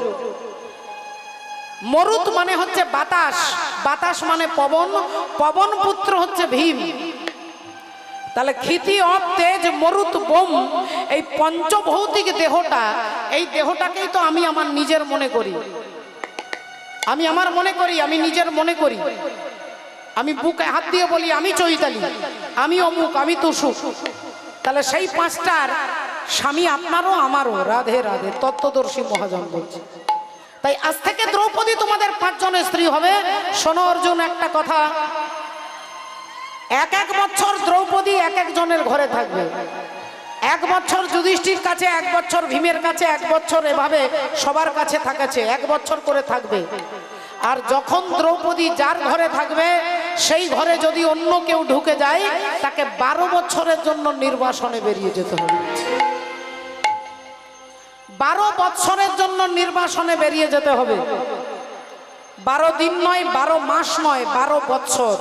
মরুত মানে হচ্ছে বাতাস, বাতাস মানে পবন, পবন পুত্র হচ্ছে ভীম। তাহলে ক্ষিতি, অপ, তেজ, মরুত, বোম, এই পঞ্চভৌতিক দেহটা, এই দেহটাকেই তো আমি আমার নিজের মনে করি। আমি আমার মনে করি, আমি নিজের মনে করি। আমি বুকে হাত দিয়ে বলি আমি চৈতালি, আমি অমুক, আমি তুসুক। তাহলে সেই 5টার স্বামী আপনারও আমারও। রাধে রাধে, তত্ত্বদর্শী মহাজন বলছে। তাই আজ থেকে দ্রৌপদী তোমাদের 5 জনের স্ত্রী হবে। শোনো অর্জুন, একটা কথা, 1 বছর দ্রৌপদী 1 জনের ঘরে থাকবে। 1 বছর যুধিষ্ঠির কাছে, 1 বছর ভীমের কাছে, 1 বছর এভাবে সবার কাছে থাকেছে, 1 বছর করে থাকবে। আর যখন দ্রৌপদী যার ঘরে থাকবে সেই ঘরে যদি অন্য কেউ ঢুকে যায় তাকে 12 বছরের জন্য নির্বাসনে বেরিয়ে যেতে হবে। 12 বছরের জন্য নির্বাসনে বেরিয়ে যেতে হবে। 12 দিন নয়, 12 মাস নয়, 12 বছর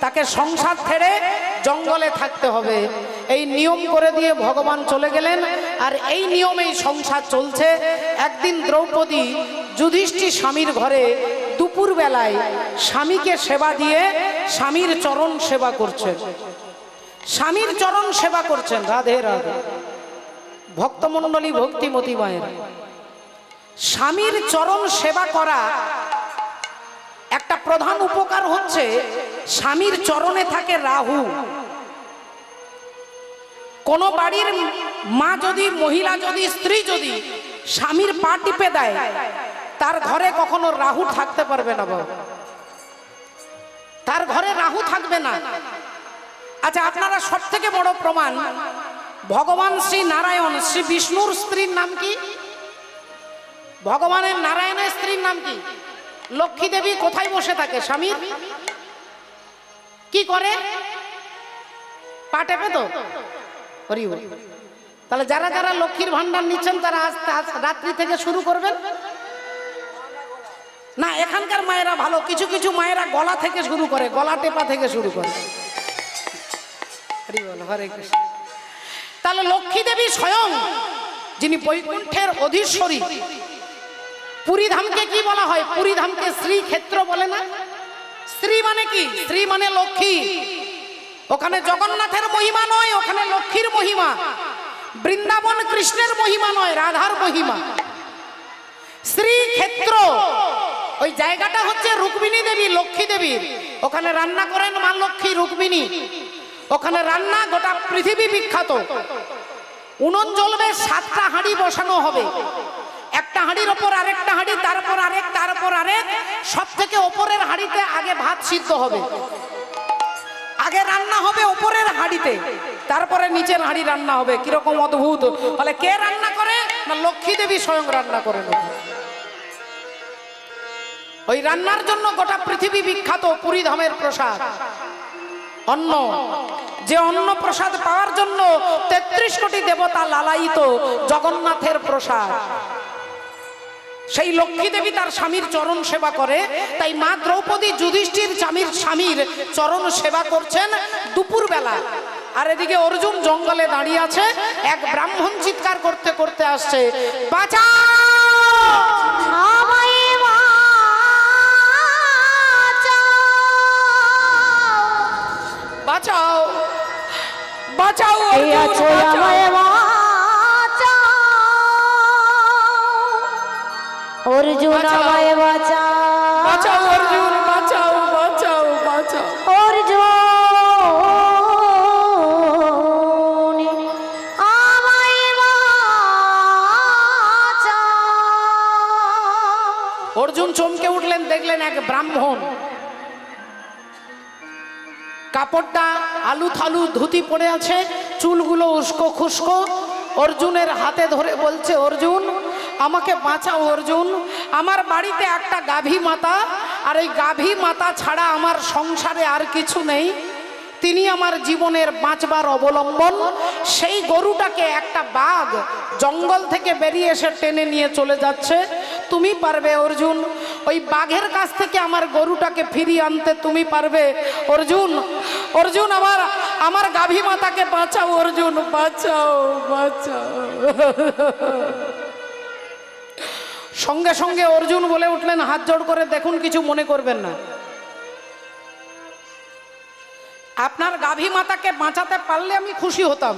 তাকে সংসার ছেড়ে জঙ্গলে থাকতে হবে। এই নিয়ম করে দিয়ে ভগবান চলে গেলেন। আর এই নিয়মেই সংসার চলছে। একদিন দ্রৌপদী যুধিষ্ঠির স্বামীর ঘরে দুপুর বেলায় স্বামীকে সেবা দিয়ে স্বামীর চরণ সেবা করছেন। স্বামীর চরণ সেবা করছেন। রাধে রাধে, ভক্তমণ্ডলী, ভক্তিমতী মায়ের, স্বামীর চরণ সেবা করা একটা প্রধান উপকার হচ্ছে স্বামীর চরণে থাকে রাহু। কোন বাড়ির মা যদি, মহিলা যদি, স্ত্রী যদি স্বামীর পা টিপে দেয় তার ঘরে কখনো রাহু থাকতে পারবে না বাবা, তার ঘরে রাহু থাকবে না। আচ্ছা, আপনারা সব থেকে বড় প্রমাণ, ভগবান শ্রী নারায়ণ, শ্রী বিষ্ণুর স্ত্রীর নাম কি? ভগবানের নারায়ণের স্ত্রীর নাম কি? লক্ষ্মী দেবী। কোথায় বসে থাকে? স্বামীর কি করে? পা টেপে তো। তাহলে যারা যারা লক্ষ্মীর ভান্ডার নিচ্ছেন তারা আজ রাত্রি থেকে শুরু করবেন না। এখানকার মায়েরা ভালো, কিছু কিছু মায়েরা গলা থেকে শুরু করে, গলা টেপা থেকে শুরু করে। হরে কৃষ্ণ। তাহলে লক্ষ্মী দেবী স্বয়ং, যিনি বৈকুণ্ঠের অধীশ্বরী। পুরীধামকে কি বলা হয়? পুরীধামকে শ্রীক্ষেত্র বলে না? শ্রী মানে কি? শ্রী মানে লক্ষ্মী। ওখানে জগন্নাথের মহিমা নয়, ওখানে লক্ষ্মীর মহিমা। বৃন্দাবন কৃষ্ণের মহিমা নয়, রাধার মহিমা। শ্রীক্ষেত্র ওই জায়গাটা হচ্ছে রুক্মিণী দেবী, লক্ষ্মী দেবীর। ওখানে রান্না করেন মা লক্ষ্মী, রুক্মিণী। ওখানে রান্না গোটা পৃথিবী বিখ্যাত। উনুন জ্বলবে, 7টা হাঁড়ি বসানো হবে। একটা হাঁড়ির ওপর আরেকটা হাঁড়ি, তারপর আরেক, তারপর আরেক। সব থেকে ওপরের হাঁড়িতে আগে ভাত সিদ্ধ হবে। আগে রান্না হবে ওপরের হাঁড়িতে, তারপরে নিচের হাঁড়ি রান্না হবে। কিরকম অদ্ভুত! বলে কে রান্না করে? না, লক্ষ্মী দেবী স্বয়ং রান্না করেন। ওই রান্নার জন্য গোটা পৃথিবী বিখ্যাত পুরীধামের প্রসাদ অন্ন। যে অন্ন প্রসাদ পাওয়ার জন্য 33 কোটি দেবতা লালায়িত, জগন্নাথের প্রসাদ। সেই লক্ষ্মী দেবী তার স্বামীর চরণ সেবা করে। তাই মা দ্রৌপদী যুধিষ্ঠির স্বামীর চরণ সেবা করছেন দুপুর বেলা। আর এদিকে অর্জুন জঙ্গলে দাঁড়িয়ে আছে। এক ব্রাহ্মণ চিৎকার করতে করতে আসছে, বাঁচাও! বাঁচাও, বাঁচাও, অর্জুন আমায় বাঁচাও, বাঁচাও অর্জুন, বাঁচাও, বাঁচাও, বাঁচাও অর্জুন আমায় বাঁচাও। অর্জুন চমকে উঠলেন, দেখলেন এক ব্রাহ্মণ কাপড়টা আলু থালু ধুতি পড়ে আছে, চুলগুলো উস্কো খুস্কো। অর্জুনের হাতে ধরে বলছে, অর্জুন আমাকে বাঁচাও অর্জুন, আমার বাড়িতে একটা গাভী মাতা, আর এই গাভী মাতা ছাড়া আমার সংসারে আর কিছু নেই, তিনি আমার জীবনের বাঁচবার অবলম্বন। সেই গরুটাকে একটা বাঘ জঙ্গল থেকে বেরিয়ে এসে টেনে নিয়ে চলে যাচ্ছে, তুমি পারবে অর্জুন? ওই বাঘের কাছ থেকে আমার গরুটাকে ফিরিয়ে আনতে তুমি পারবে অর্জুন? অর্জুন আমার গাভী মাতাকে বাঁচাও অর্জুন, বাঁচাও বাঁচাও। সঙ্গে সঙ্গে অর্জুন বলে উঠলেন, হাত জোড় করে দেখুন, কিছু মনে করবেন না, আপনার গাভী মাতাকে বাঁচাতে পারলে আমি খুশি হতাম,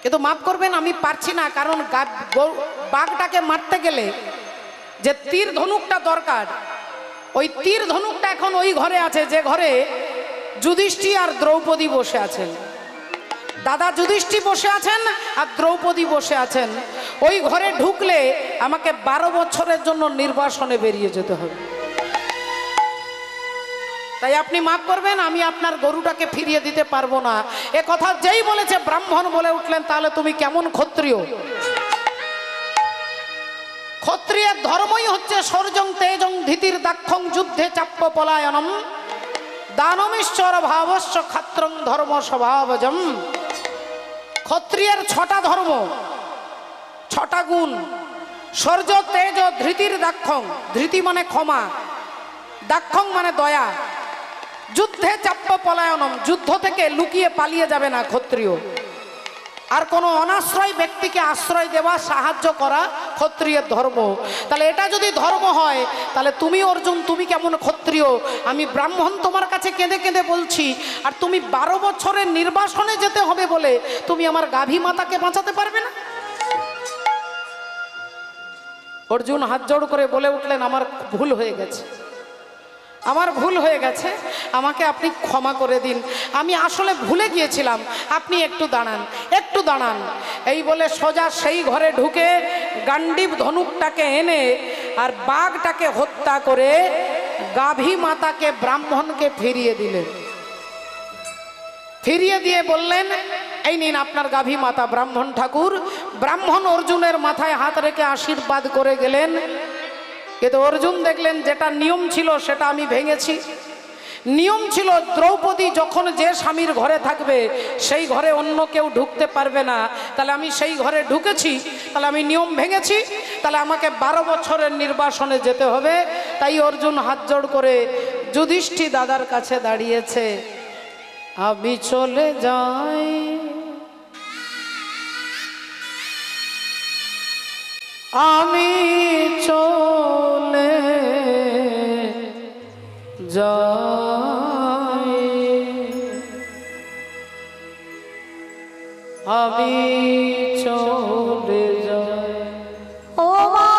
কিন্তু মাফ করবেন আমি পারছি না। কারণ বাঘটাকে মারতে গেলে যে তীর ধনুকটা দরকার, ওই তীর ধনুকটা এখন ওই ঘরে আছে যে ঘরে যুধিষ্ঠির আর দ্রৌপদী বসে আছেন। দাদা যুধিষ্ঠির বসে আছেন আর দ্রৌপদী বসে আছেন। ওই ঘরে ঢুকলে আমাকে 12 বছরের জন্য নির্বাসনে বেরিয়ে যেতে হবে। তাই আপনি মাফ করবেন, আমি আপনার গরুটাকে ফিরিয়ে দিতে পারবো না। এ কথা যেই বলেছে ব্রাহ্মণ বলে উঠলেন, তাহলে তুমি কেমন ক্ষত্রিয়? ক্ষত্রিয়ের ধর্মই হচ্ছে শৌর্যং তেজং ধীতির দাক্ষং যুদ্ধে চাপ্য পলায়নম দানমেশ্বর ভাবস্য ক্ষত্রং ধর্ম স্বভাবজম। ক্ষত্রিয়ের 6টা ধর্ম, 6টা গুণ। শৌর্য তেজ ধৃতির দাক্ষং, ধৃতি মানে ক্ষমা, দাক্ষং মানে দয়া, যুদ্ধে চাপ্য পলায়নম, যুদ্ধ থেকে লুকিয়ে পালিয়ে যাবে না ক্ষত্রিয়, আর কোনো অনাশ্রয় ব্যক্তিকে আশ্রয় দেওয়া, সাহায্য করা ক্ষত্রিয়ের ধর্ম। তাহলে এটা যদি ধর্ম হয়, তাহলে তুমি অর্জুন, তুমি কেমন ক্ষত্রিয়? আমি ব্রাহ্মণ তোমার কাছে কেঁদে কেঁদে বলছি, আর তুমি 12 বছরের নির্বাসনে যেতে হবে বলে তুমি আমার গাভী মাতাকে বাঁচাতে পারবে না? অর্জুন হাত জোড় করে বলে উঠলেন, আমার ভুল হয়ে গেছে, আমার ভুল হয়ে গেছে, আমাকে আপনি ক্ষমা করে দিন, আমি আসলে ভুলে গিয়েছিলাম, আপনি একটু দাঁড়ান, একটু দাঁড়ান। এই বলে সোজা সেই ঘরে ঢুকে গান্ডীব ধনুকটাকে এনে আর বাঘটাকে হত্যা করে গাভী মাতাকে ব্রাহ্মণকে ফিরিয়ে দিলেন। ফিরিয়ে দিয়ে বললেন, এই নিন আপনার গাভী মাতা। ব্রাহ্মণ ঠাকুর, ব্রাহ্মণ অর্জুনের মাথায় হাত রেখে আশীর্বাদ করে গেলেন। কিন্তু অর্জুন দেখলেন যেটা নিয়ম ছিল সেটা আমি ভেঙেছি। নিয়ম ছিল দ্রৌপদী যখন যে স্বামীর ঘরে থাকবে সেই ঘরে অন্য কেউ ঢুকতে পারবে না, তাহলে আমি সেই ঘরে ঢুকেছি, তাহলে আমি নিয়ম ভেঙেছি, তাহলে আমাকে 12 বছরের নির্বাসনে যেতে হবে। তাই অর্জুন হাত জোড় করে যুধিষ্ঠির দাদার কাছে দাঁড়িয়েছে, আমি চলে যাই, আমি চলে যাই, আমি চলে যাই। ও মা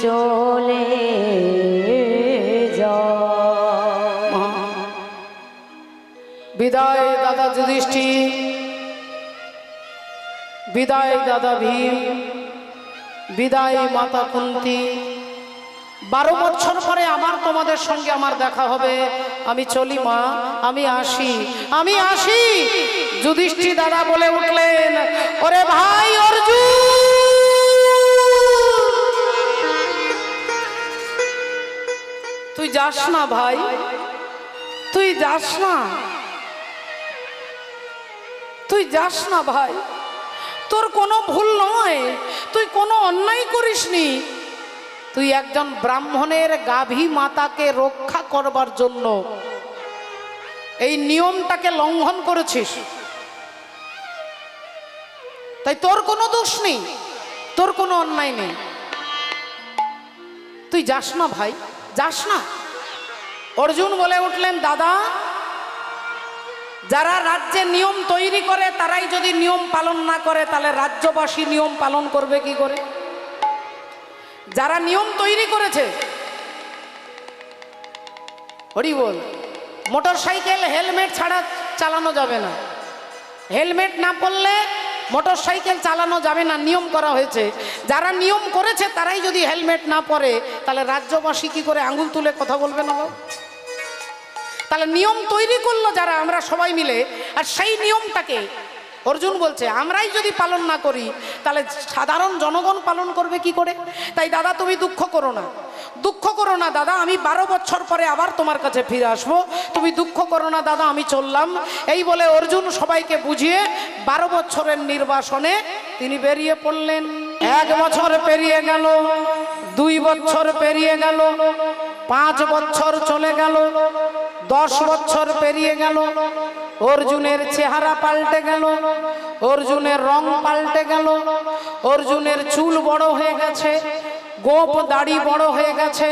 জননী, বিদায় দাদা যুধিষ্ঠির, বিদায় দাদা ভীম, বিদায় মাতা কুন্তি। 12 বছর পরে আবার তোমাদের সঙ্গে আমার দেখা হবে। আমি চলি মা, আমি আসি, আমি আসি। যুধিষ্ঠির দাদা বলে উঠলেন, ওরে ভাই অর্জুন, তুই যাস না ভাই, তুই যাস না, তুই যাস না ভাই, তোর কোনো ভুল নয়, তুই কোনো অন্যায় করিসনি, তুই একজন ব্রাহ্মণের গাভী মাতাকে রক্ষা করবার জন্য এই নিয়মটাকে লঙ্ঘন করেছিস। তাই তোর কোনো দোষ নেই, তোর কোনো অন্যায় নেই, তুই যাস না ভাই, যাস না। অর্জুন বলে উঠলেন, দাদা, যারা রাজ্যে নিয়ম তৈরি করে তারাই যদি নিয়ম পালন না করে তাহলে রাজ্যবাসী নিয়ম পালন করবে কি করে? যারা নিয়ম তৈরি করেছে, হরি বল, মোটর সাইকেল হেলমেট ছাড়া চালানো যাবে না, হেলমেট না পরলে মোটর সাইকেল চালানো যাবে না, নিয়ম করা হয়েছে। যারা নিয়ম করেছে তারাই যদি হেলমেট না পরে তাহলে রাজ্যবাসী কি করে আঙ্গুল তুলে কথা বলবে না? তাহলে নিয়ম তৈরি করলো যারা, আমরা সবাই মিলে, আর সেই নিয়মটাকে অর্জুন বলছে আমরাই যদি পালন না করি তাহলে সাধারণ জনগণ পালন করবে কি করে? তাই দাদা তুমি দুঃখ করো না, দুঃখ করো না দাদা, আমি 12 বছর পরে আবার তোমার কাছে ফিরে আসবো, তুমি দুঃখ করো না দাদা, আমি চললাম। এই বলে অর্জুন সবাইকে বুঝিয়ে 12 বছরের নির্বাসনে তিনি বেরিয়ে পড়লেন। 1 বছর পেরিয়ে গেল, 2 বছর পেরিয়ে গেল, 5 বছর চলে গেল, 10 বছর পেরিয়ে গেল। অর্জুনের চেহারা পাল্টে গেল, অর্জুনের রং পাল্টে গেল, অর্জুনের চুল বড় হয়ে গেছে, গোপ দাড়ি বড় হয়ে গেছে,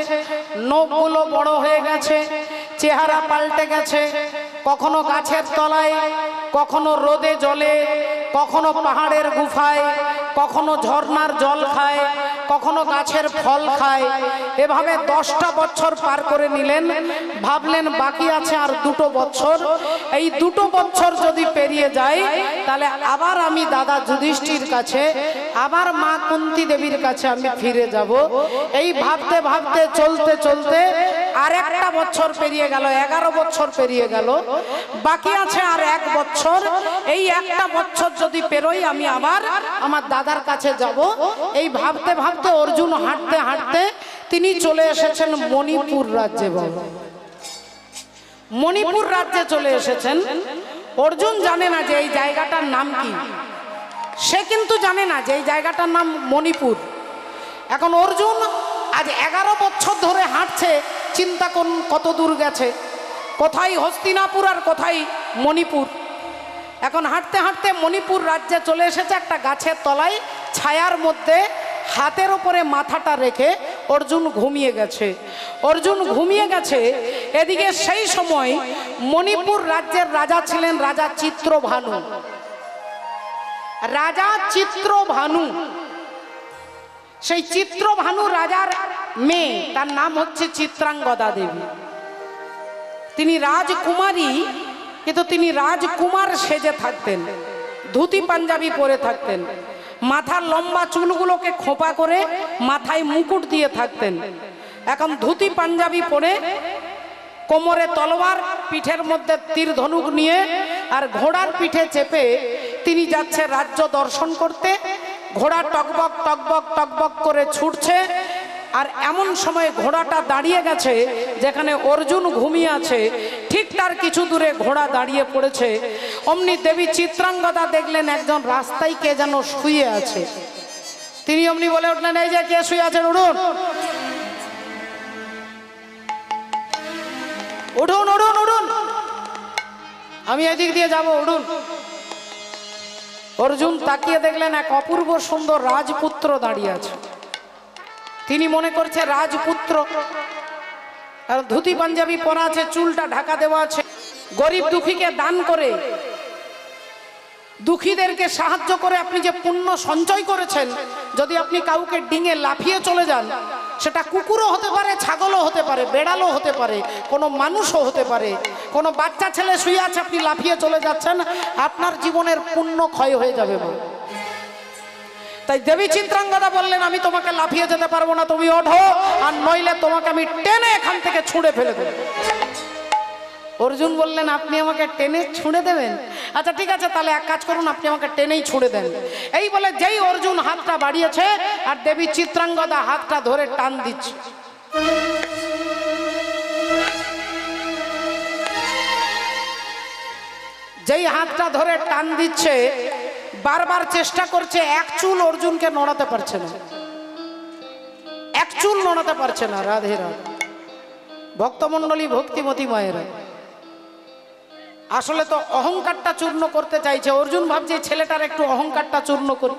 নখগুলো বড় হয়ে গেছে, চেহারা পাল্টে গেছে। কখনো গাছের তলায়, কখনো রোদে জলে, কখনো পাহাড়ের গুফায়, কখনো ঝর্ণার জল খায়, কখনো গাছের ফল খায়। এভাবে 10টা বছর পার করে নিলেন। ভাবলেন বাকি আছে আর 2 বছর, এই 2 বছর যদি পেরিয়ে যায় তাহলে আবার আমি দাদা যুধিষ্ঠির কাছে, আবার মা কুন্তী দেবীর কাছে আমি ফিরে যাব। এই ভাবতে ভাবতে চলতে চলতে আর 1টা বছর পেরিয়ে গেল, 11 বছর পেরিয়ে গেল, বাকি আছে আর 1 বছর। এই 1টা বছর যদি পেরোই আমি আবার আমার দাদার কাছে যাব। এই ভাবতে ভাবতে অর্জুন হাঁটতে হাঁটতে তিনি চলে এসেছেন মণিপুর রাজ্যে। মণিপুর রাজ্যে চলে এসেছেন। অর্জুন জানে না যে এই জায়গাটার নাম কি, সে কিন্তু জানে না যে এই জায়গাটার নাম মণিপুর। এখন অর্জুন আজ 11 বছর ধরে হাঁটছে, চিন্তা করুন কত দূর গেছে, কোথায় হস্তিনাপুর আর কোথায় মণিপুর। এখন হাঁটতে হাঁটতে মণিপুর রাজ্যে চলে এসেছে। একটা গাছের তলায় ছায়ার মধ্যে হাতের উপরে মাথাটা রেখে অর্জুন ঘুমিয়ে গেছে। অর্জুন ঘুমিয়ে গেছে। এদিকে সেই সময় মণিপুর রাজ্যের রাজা ছিলেন রাজা চিত্রভানু। রাজা চিত্রভানু, সেই চিত্রভানু রাজার মেয়ে, তার নাম হচ্ছে চিত্রাঙ্গদা দেবী। তিনি রাজকুমারী, কিন্তু তিনি রাজকুমার সেজে থাকতেন, ধুতি পাঞ্জাবি পরে থাকতেন, মাথার লম্বা চুলগুলোকে খোঁপা করে মাথায় মুকুট দিয়ে থাকতেন। এখন ধুতি পাঞ্জাবি পরে, কোমরে তলোয়ার, পিঠের মধ্যে তীর ধনুক নিয়ে আর ঘোড়ার পিঠে চেপে তিনি যাচ্ছে রাজ্য দর্শন করতে। ঘোড়া টকবক টকবক টকবক করে ছুটছে। আর এমন সময় ঘোড়াটা দাঁড়িয়ে গেছে যেখানে অর্জুন ঘুমিয়ে আছে, ঠিক তার কিছু দূরে ঘোড়া দাঁড়িয়ে পড়েছে। অমনি দেবী চিত্রাঙ্গদা দেখলেন একজন রাস্তায় কে যেন শুয়ে আছে। তিনি অমনি বলে উঠলেন, এই যে কে শুয়ে আছেন, উঠুন উঠুন উঠুন উঠুন, আমি এদিক দিয়ে যাব, উঠুন। অর্জুন তাকিয়ে দেখলেন এক অপূর্ব সুন্দর রাজপুত্র দাঁড়িয়ে আছে। তিনি মনে করছে রাজপুত্র, আর ধুতি পাঞ্জাবি পরা আছে, চুলটা ঢাকা দেওয়া আছে, গরিব দুঃখীকে দান করে, দুঃখীদেরকে সাহায্য করে আপনি যে পুণ্য সঞ্চয় করেছেন, যদি আপনি কাউকে ডিঙে লাফিয়ে চলে যান, সেটা কুকুরও হতে পারে, ছাগলও হতে পারে, বেড়ালও হতে পারে, কোনো মানুষও হতে পারে, কোনো বাচ্চা ছেলে শুয়ে আছে, আপনি লাফিয়ে চলে যাচ্ছেন, আপনার জীবনের পুণ্য ক্ষয় হয়ে যাবে। তাই দেবী চিত্রাঙ্গদা বললেন, আমি তোমাকে লাফিয়ে যেতে পারবো না, তুমি ওঠো, আর নইলে তোমাকে আমি টেনে এখান থেকে ছুঁড়ে ফেলে দেব। অর্জুন বললেন, আপনি আমাকে টেনে ছুঁড়ে দেবেন? আচ্ছা ঠিক আছে, তাহলে এক কাজ করুন, আপনি আমাকে টেনেই ছুঁড়ে দেন। এই বলে যেই অর্জুন হাতটা বাড়িয়েছে আর দেবী চিত্রাঙ্গদা হাতটা ধরে টান দিচ্ছে। যেই হাতটা ধরে টান দিচ্ছে, বারবার চেষ্টা করছে, এক চুল অর্জুনকে নড়াতে পারছে না, এক চুল নড়াতে পারছে না। রাধে রাধে ভক্তমণ্ডলী, ভক্তিমতী মায়েরা, আসলে তো অহংকারটা চূর্ণ করতে চাইছে। অর্জুন ভাবছে ছেলেটার একটু অহংকারটা চূর্ণ করি।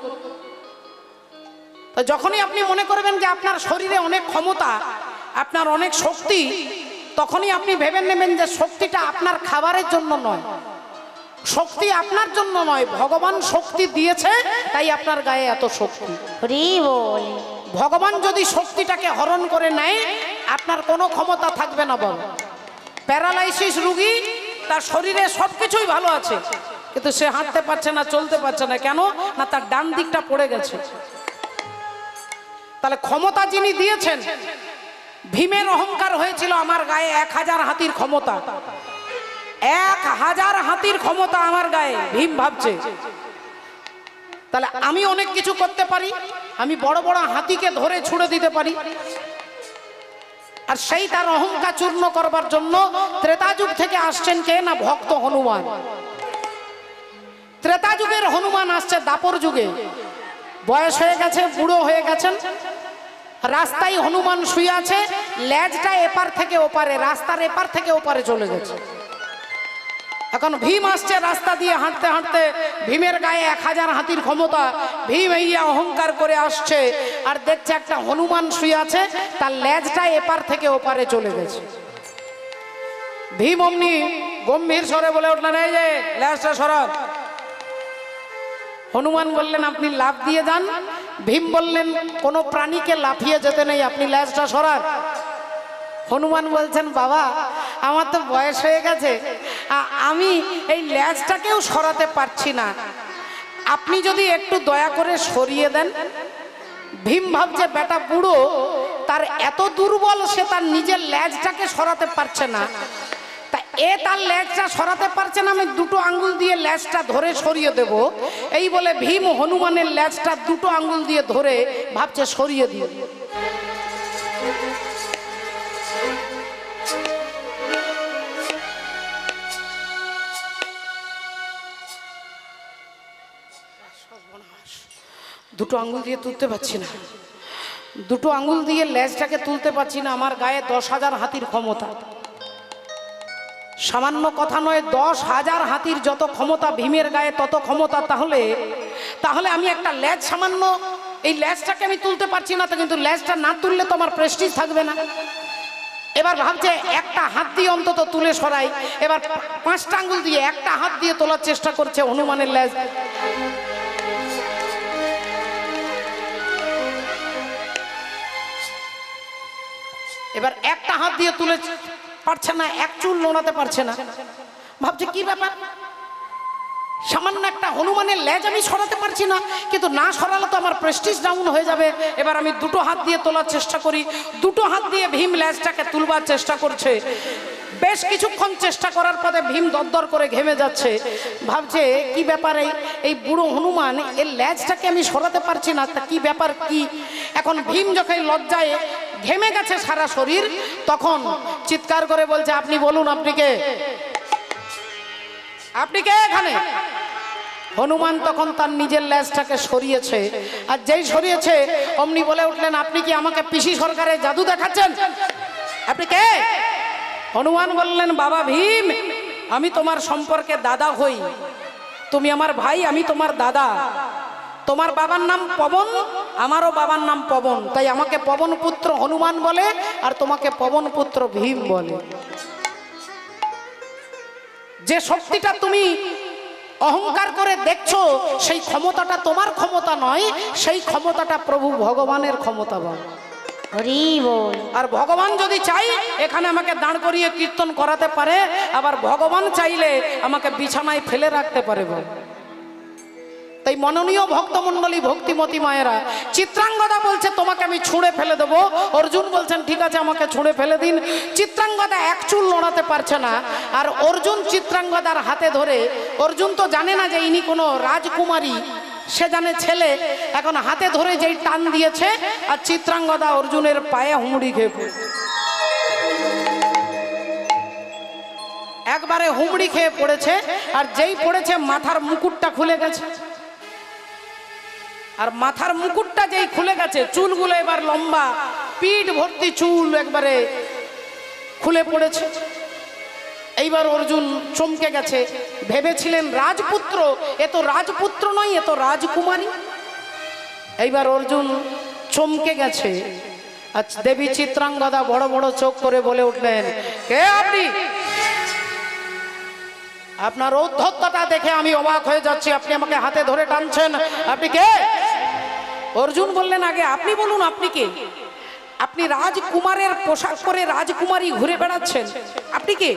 তো যখনই আপনি মনে করবেন যে আপনার শরীরে অনেক ক্ষমতা, আপনার অনেক শক্তি, তখনই আপনি ভেবে নেবেন যে শক্তিটা আপনার খাবারের জন্য নয়, শক্তি আপনার জন্য নয়, ভগবান শক্তি দিয়েছে তাই আপনার গায়ে এত শক্তি। হরি বল। ভগবান যদি শক্তিটাকে হরণ করে নেয় আপনার কোনো ক্ষমতা থাকবে না। বল, প্যারালাইসিস রোগী, তার শরীরে সবকিছুই ভালো আছে কিন্তু সে হাঁটতে পারছে না, চলতে পারছে না। কেন না? তার ডান দিকটা পড়ে গেছে। তাহলে ক্ষমতা যিনি দিয়েছেন, ভীমের অহংকার হয়েছিল আমার গায়ে 1000 হাতির ক্ষমতা, 1000 হাতির ক্ষমতা আমার গায়ে। ভীম ভাবছে তাহলে আমি অনেক কিছু করতে পারি, আমি বড় বড় হাতিকে ধরে ছুড়ে দিতে পারি। আর সেই তার অহংকার চূর্ণ করবার জন্য ত্রেতা যুগ থেকে আসছেন কে না? ভক্ত হনুমান। ত্রেতা যুগের হনুমান আসছে দাপর যুগে, বয়স হয়ে গেছে, বুড়ো হয়ে গেছেন। রাস্তায় হনুমান শুয়ে আছে, লেজটা এপার থেকে ওপারে, রাস্তার এপার থেকে ওপারে চলে গেছে। এখন ভীম আসছে রাস্তা দিয়ে হাঁটতে হাঁটতে, ভীমের গায়ে 1000 হাতির ক্ষমতা। ভীম এই অহংকার করে আসছে আর দেখছে একটা হনুমান শুয়ে আছে, তার লেজটা এপার থেকে ওপারে চলে গেছে। ভীম অমনি গম্ভীর স্বরে বলে উঠলেন, এই যে লেজটা সরান। হনুমান বললেন, আপনি লাফ দিয়ে যান। ভীম বললেন, কোনো প্রাণীকে লাফিয়ে যেতে নেই, আপনি লেজটা সরান। হনুমান বলছেন, বাবা আমার তো বয়স হয়ে গেছে, আমি এই লেজটাকেও সরাতে পারছি না, আপনি যদি একটু দয়া করে সরিয়ে দেন। ভীম ভাবছে বেটা বুড়ো, তার এত দুর্বল, সে তার নিজের লেজটাকে সরাতে পারছে না, তা এ তার লেজটা সরাতে পারছে না, আমি 2 আঙ্গুল দিয়ে লেজটা ধরে সরিয়ে দেব। এই বলে ভীম হনুমানের লেজটা 2 আঙ্গুল দিয়ে ধরে ভাবছে সরিয়ে দিয়ে। দুটো আঙ্গুল দিয়ে তুলতে পারছি না, 2 আঙ্গুল দিয়ে লেজটাকে তুলতে পারছি না। আমার গায়ে 10,000 হাতির ক্ষমতা, সামান্য কথা নয়, 10,000 হাতির যত ক্ষমতা ভীমের গায়ে তত ক্ষমতা। তাহলে আমি একটা লেজ, সামান্য এই লেজটাকে আমি তুলতে পারছি না, তো কিন্তু লেজটা না তুললে তো আমার প্রেস্টিজ থাকবে না। এবার ভাবছে একটা হাত দিয়ে অন্তত তুলে সরাই। এবার 5টা আঙ্গুল দিয়ে একটা হাত দিয়ে তোলার চেষ্টা করছে হনুমানের লেজ। এবার একটা হাত দিয়ে তুলে পারছে না, এক চুল নোড়াতে পারছে না। ভাবছে কি ব্যাপার, সামান্য একটা হনুমানের লেজ আমি সরাতে পারছি না, কিন্তু না সরালে তো আমার প্রেস্টিজ ডাউন হয়ে যাবে। এবার আমি 2 হাত দিয়ে তোলার চেষ্টা করি। 2 হাত দিয়ে ভীম লেজটাকে তুলবার চেষ্টা করছে। বেশ কিছুক্ষণ চেষ্টা করার পরে ভীম দরদর করে ঘেমে যাচ্ছে। ভাবছে কি ব্যাপার, এই বুড়ো হনুমান, এর লেজটাকে আমি সরাতে পারছি না, তা কি ব্যাপার কি? এখন ভীম যখন লজ্জায় ঘেমে গেছে সারা শরীর, তখন চিৎকার করে বলছে, আপনি বলুন, আপনি কে? আপনি কে এখানে? হনুমান তখন তার নিজের লেজটাকে সরিয়েছে, আর যেই সরিয়েছে অমনি বলে উঠলেন, আপনি কি আমাকে পিসি সরকারের জাদু দেখাচ্ছেন? আপনি কে? হনুমান বললেন, বাবা ভীম, আমি তোমার সম্পর্কে দাদা হই, তুমি আমার ভাই, আমি তোমার দাদা। তোমার বাবার নাম পবন, আমারও বাবার নাম পবন, তাই আমাকে পবন পুত্র হনুমান বলে, আর তোমাকে পবন পুত্র ভীম বলে। যে শক্তিটা তুমি অহংকার করে দেখছো, সেই ক্ষমতাটা তোমার ক্ষমতা নয়, সেই ক্ষমতাটা প্রভু ভগবানের ক্ষমতা। বল হরি বল। আর ভগবান যদি চাই এখানে আমাকে দাঁড় করিয়ে কীর্তন করাতে পারে, আবার ভগবান চাইলে আমাকে বিছানায় ফেলে রাখতে পারে। বল তাই মননীয় ভক্তমণ্ডলী, ভক্তিমতী মায়েরা, চিত্রাঙ্গদা বলছে তোমাকে আমি ছুঁড়ে ফেলে দেবো। অর্জুন বলছেন ঠিক আছে, আমাকে ছুঁড়ে ফেলে দিন। চিত্রাঙ্গদা এক চুল নড়াতে পারছে না, আর অর্জুন চিত্রাঙ্গদার হাতে ধরে, অর্জুন তো জানে না যে ইনি কোনো রাজকুমারী, সে জানে ছেলে। এখন হাতে ধরে যেই টান দিয়েছে, আর চিত্রাঙ্গদা অর্জুনের পায়ে হুমড়ি খেয়ে একবারে হুমড়ি খেয়ে পড়েছে। আর যেই পড়েছে মাথার মুকুটটা খুলে গেছে, আর মাথার মুকুটটা যেই খুলে গেছে, চুলগুলো এবার লম্বা, পিঠ ভর্তি চুল একবারে খুলে পড়েছে। এইবার অর্জুন চমকে গেছে, ভেবেছিলেন রাজপুত্র, এ তো রাজপুত্র নয়, এ তো রাজকুমারী। এইবার অর্জুন চমকে গেছে। আচ্ছা, দেবী চিত্রাঙ্গদা বড় বড় চোখ করে বলে উঠলেন, কে আপনি? আপনার ঔদ্ধত্যটা দেখে আমি অবাক হয়ে যাচ্ছি, আপনি আমাকে হাতে ধরে টানছেন, আপনি কে? অর্জুন বললেন, আগে আপনি বলুন, আপনি কে? আপনি রাজকুমারের পোশাক পরে রাজকুমারী ঘুরে বেড়াচ্ছেন, আপনি কে?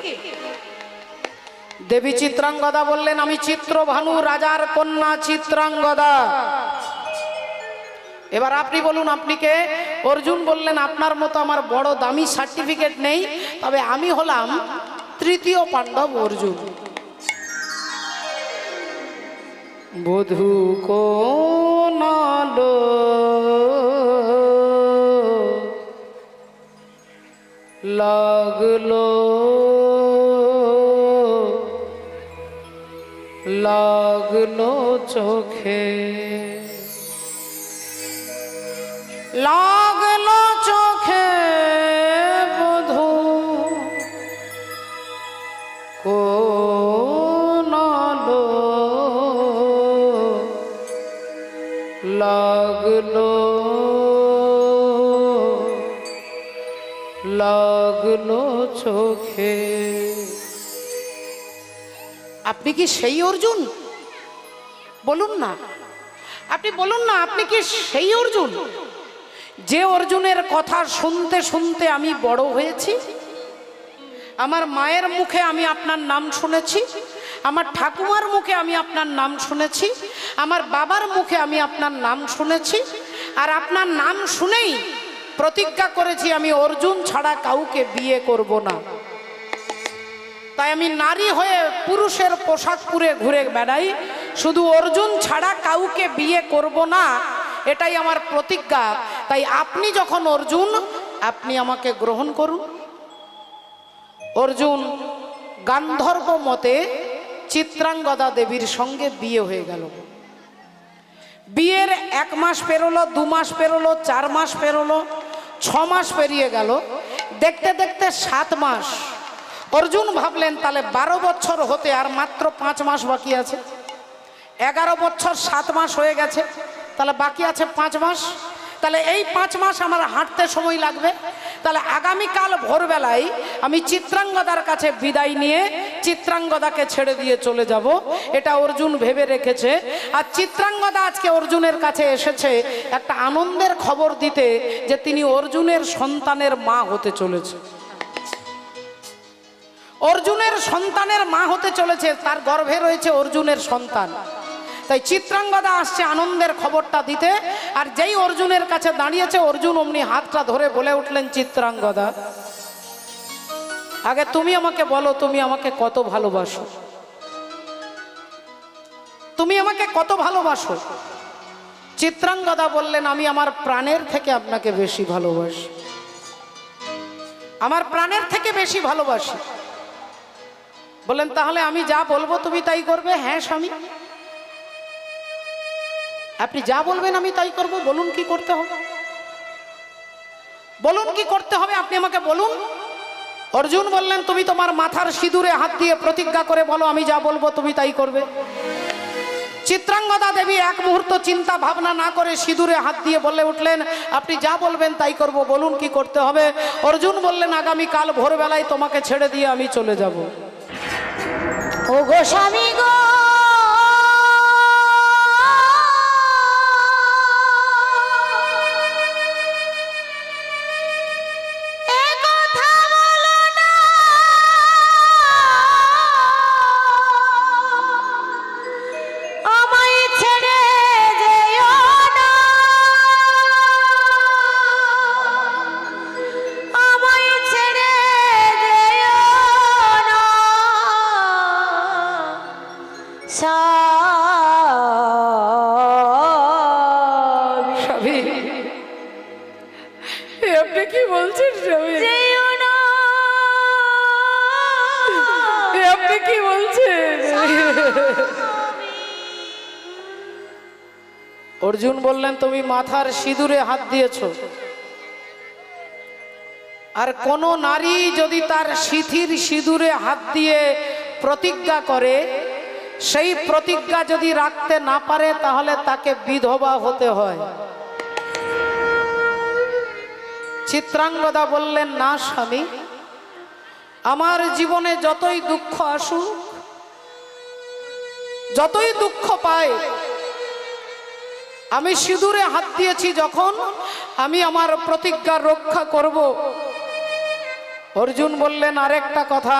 দেবী চিত্রাঙ্গদা বললেন, আমি চিত্রভানু রাজার কন্যা চিত্রাঙ্গদা। এবার আপনি বলুন, আপনি কে? অর্জুন বললেন, আপনার মতো আমার বড় দামি সার্টিফিকেট নেই, তবে আমি হলাম তৃতীয় পাণ্ডব অর্জুন। বধূ কোনালো লাগলো লাগলো চোখে, লাগলো চোখে বধূ কোনালো লাগলো লাগলো চোখে। আপনি কি সেই অর্জুন? বলুন না, আপনি বলুন না, আপনি কি সেই অর্জুন যে অর্জুনের কথা শুনতে শুনতে আমি বড় হয়েছি? আমার মায়ের মুখে আমি আপনার নাম শুনেছি, আমার ঠাকুমার মুখে আমি আপনার নাম শুনেছি, আমার বাবার মুখে আমি আপনার নাম শুনেছি, আর আপনার নাম শুনেই প্রতিজ্ঞা করেছি আমি অর্জুন ছাড়া কাউকে বিয়ে করব না। তাই আমি নারী হয়ে পুরুষের পোশাক পরে ঘুরে বেড়াই, শুধু অর্জুন ছাড়া কাউকে বিয়ে করব না, এটাই আমার প্রতিজ্ঞা। তাই আপনি যখন অর্জুন, আপনি আমাকে গ্রহণ করুন। অর্জুন গান্ধর্ব মতে চিত্রাঙ্গদা দেবীর সঙ্গে বিয়ে হয়ে গেল। বিয়ের 1 মাস পেরোলো, 2 মাস পেরোলো, 4 মাস পেরোলো, 6 মাস পেরিয়ে গেল, দেখতে দেখতে 7 মাস। অর্জুন ভাবলেন তাহলে 12 বছর হতে আর মাত্র 5 মাস বাকি আছে। 11 বছর 7 মাস হয়ে গেছে, তাহলে বাকি আছে 5 মাস। তাহলে এই 5 মাস আমার হাঁটতে সময় লাগবে, তাহলে আগামীকাল ভোরবেলায় আমি চিত্রাঙ্গদার কাছে বিদায় নিয়ে চিত্রাঙ্গদাকে ছেড়ে দিয়ে চলে যাব, এটা অর্জুন ভেবে রেখেছে। আর চিত্রাঙ্গদা আজকে অর্জুনের কাছে এসেছে একটা আনন্দের খবর দিতে, যে তিনি অর্জুনের সন্তানের মা হতে চলেছে। অর্জুনের সন্তানের মা হতে চলেছে, তার গর্ভে রয়েছে অর্জুনের সন্তান। তাই চিত্রাঙ্গদা আসছে আনন্দের খবরটা দিতে। আর যেই অর্জুনের কাছে দাঁড়িয়েছে, অর্জুন অমনি হাতটা ধরে বলে উঠলেন, চিত্রাঙ্গদা, আগে তুমি আমাকে বলো, তুমি আমাকে কত ভালোবাসো? তুমি আমাকে কত ভালোবাসো? চিত্রাঙ্গদা বললেন, আমি আমার প্রাণের থেকে আপনাকে বেশি ভালোবাসি, আমার প্রাণের থেকে বেশি ভালোবাসি। বললেন, তাহলে আমি যা বলবো তুমি তাই করবে? হ্যাঁ স্বামী, আপনি যা বলবেন আমি তাই করব। বলুন কি করতে হবে, বলুন কি করতে হবে, আপনি আমাকে বলুন। অর্জুন বললেন, তুমি তোমার মাথার সিঁদুরে হাত দিয়ে প্রতিজ্ঞা করে বলো, আমি যা বলবো তুমি তাই করবে। চিত্রাঙ্গদা দেবী এক মুহূর্ত চিন্তা ভাবনা না করে সিঁদুরে হাত দিয়ে বলে উঠলেন, আপনি যা বলবেন তাই করব, বলুন কি করতে হবে। অর্জুন বললেন, আগামীকাল ভোরবেলায় তোমাকে ছেড়ে দিয়ে আমি চলে যাব। ও গো স্বামী গো, আপনি কি বলছেন আপনি কি বলছেন? অর্জুন বললেন, তুমি মাথার সিঁদুরে হাত দিয়েছ, আর কোন নারী যদি তার সিঁথির সিঁদুরে হাত দিয়ে প্রতিজ্ঞা করে, সেই প্রতিজ্ঞা যদি রাখতে না পারে তাহলে তাকে বিধবা হতে হয়। চিত্রাঙ্গদা বললেন, না স্বামী, আমার জীবনে যতই দুঃখ আসুক, যতই দুঃখ পাই, আমি সিঁদুরে হাত দিয়েছি যখন, আমি আমার প্রতিজ্ঞা রক্ষা করব। অর্জুন বললেন, আরেকটা কথা,